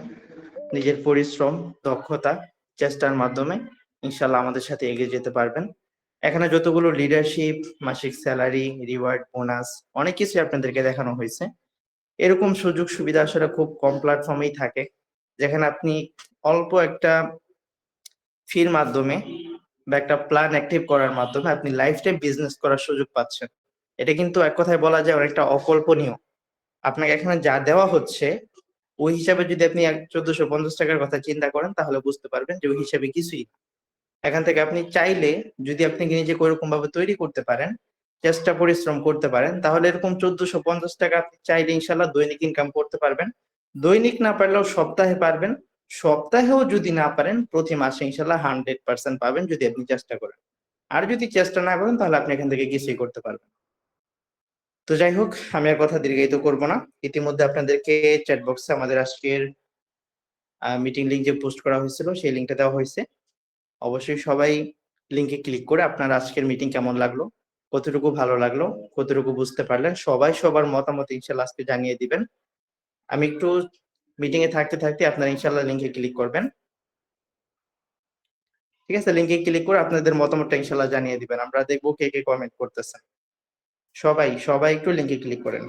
নিজের পরিশ্রম, দক্ষতা, চেষ্টার মাধ্যমে ইনশাল্লাহ আমাদের সাথে এগিয়ে যেতে পারবেন। এখানে যতগুলো লিডারশিপ, মাসিক স্যালারি, রিওয়ার্ড, বোনাস অনেক কিছু আপনাদেরকে দেখানো হয়েছে। এরকম সুযোগ সুবিধা আসলে খুব কম প্ল্যাটফর্মেই থাকে, যেখানে আপনি অল্প একটা ফির মাধ্যমে বা একটা প্ল্যান অ্যাক্টিভ করার মাধ্যমে আপনি লাইফ টাইম বিজনেস করার সুযোগ পাচ্ছেন। এটা কিন্তু এক কথায় বলা যায় অনেকটা অকল্পনীয়। আপনাকে এখানে যা দেওয়া হচ্ছে ওই হিসাবে যদি আপনি ১৪৫০ টাকার কথা চিন্তা করেন তাহলে বুঝতে পারবেন যে ওই হিসাবে কিছুই না। এখান থেকে আপনি চাইলে যদি আপনি নিজেকে ওরকম ভাবে তৈরি করতে পারেন, চেষ্টা পরিশ্রম করতে পারেন, তাহলে এরকম ১৪৫০ টাকা আপনি চাইলে ইনশাল্লাহ দৈনিক ইনকাম করতে পারবেন। দৈনিক না পারলেও সপ্তাহে পারবেন। সপ্তাহেও যদি না পারেন প্রতি মাসে ইনশাল্লাহ 100% পাবেন যদি আপনি চেষ্টা করেন। আর যদি চেষ্টা না করেন তাহলে আপনি এখান থেকে কিছুই করতে পারবেন। তো যাই হোক, আমি আর কথা দীর্ঘায়িত করব না। ইতিমধ্যে আপনাদেরকে চ্যাট বক্সে আমাদের আজকের মিটিং লিংক যে পোস্ট করা হয়েছিল সেই লিংকটা দেওয়া হয়েছে। অবশ্যই সবাই লিংকে ক্লিক করে আপনার আজকের মিটিং কেমন লাগলো, কতটুকু ভালো লাগলো, কতটুকু বুঝতে পারলেন, সবাই সবার মতামত ইনশাল্লাহ আজকে জানিয়ে দিবেন। আমি একটু মিটিং এ থাকতে থাকতে আপনারা ইনশাল্লাহ লিংকে ক্লিক করবেন। ঠিক আছে, লিংকে ক্লিক করে আপনাদের মতামতটা ইনশাল্লাহ জানিয়ে দিবেন। আমরা দেখবো কে কে কমেন্ট করতেছেন। সবাই সবাই একটু লিংকে ক্লিক করেন।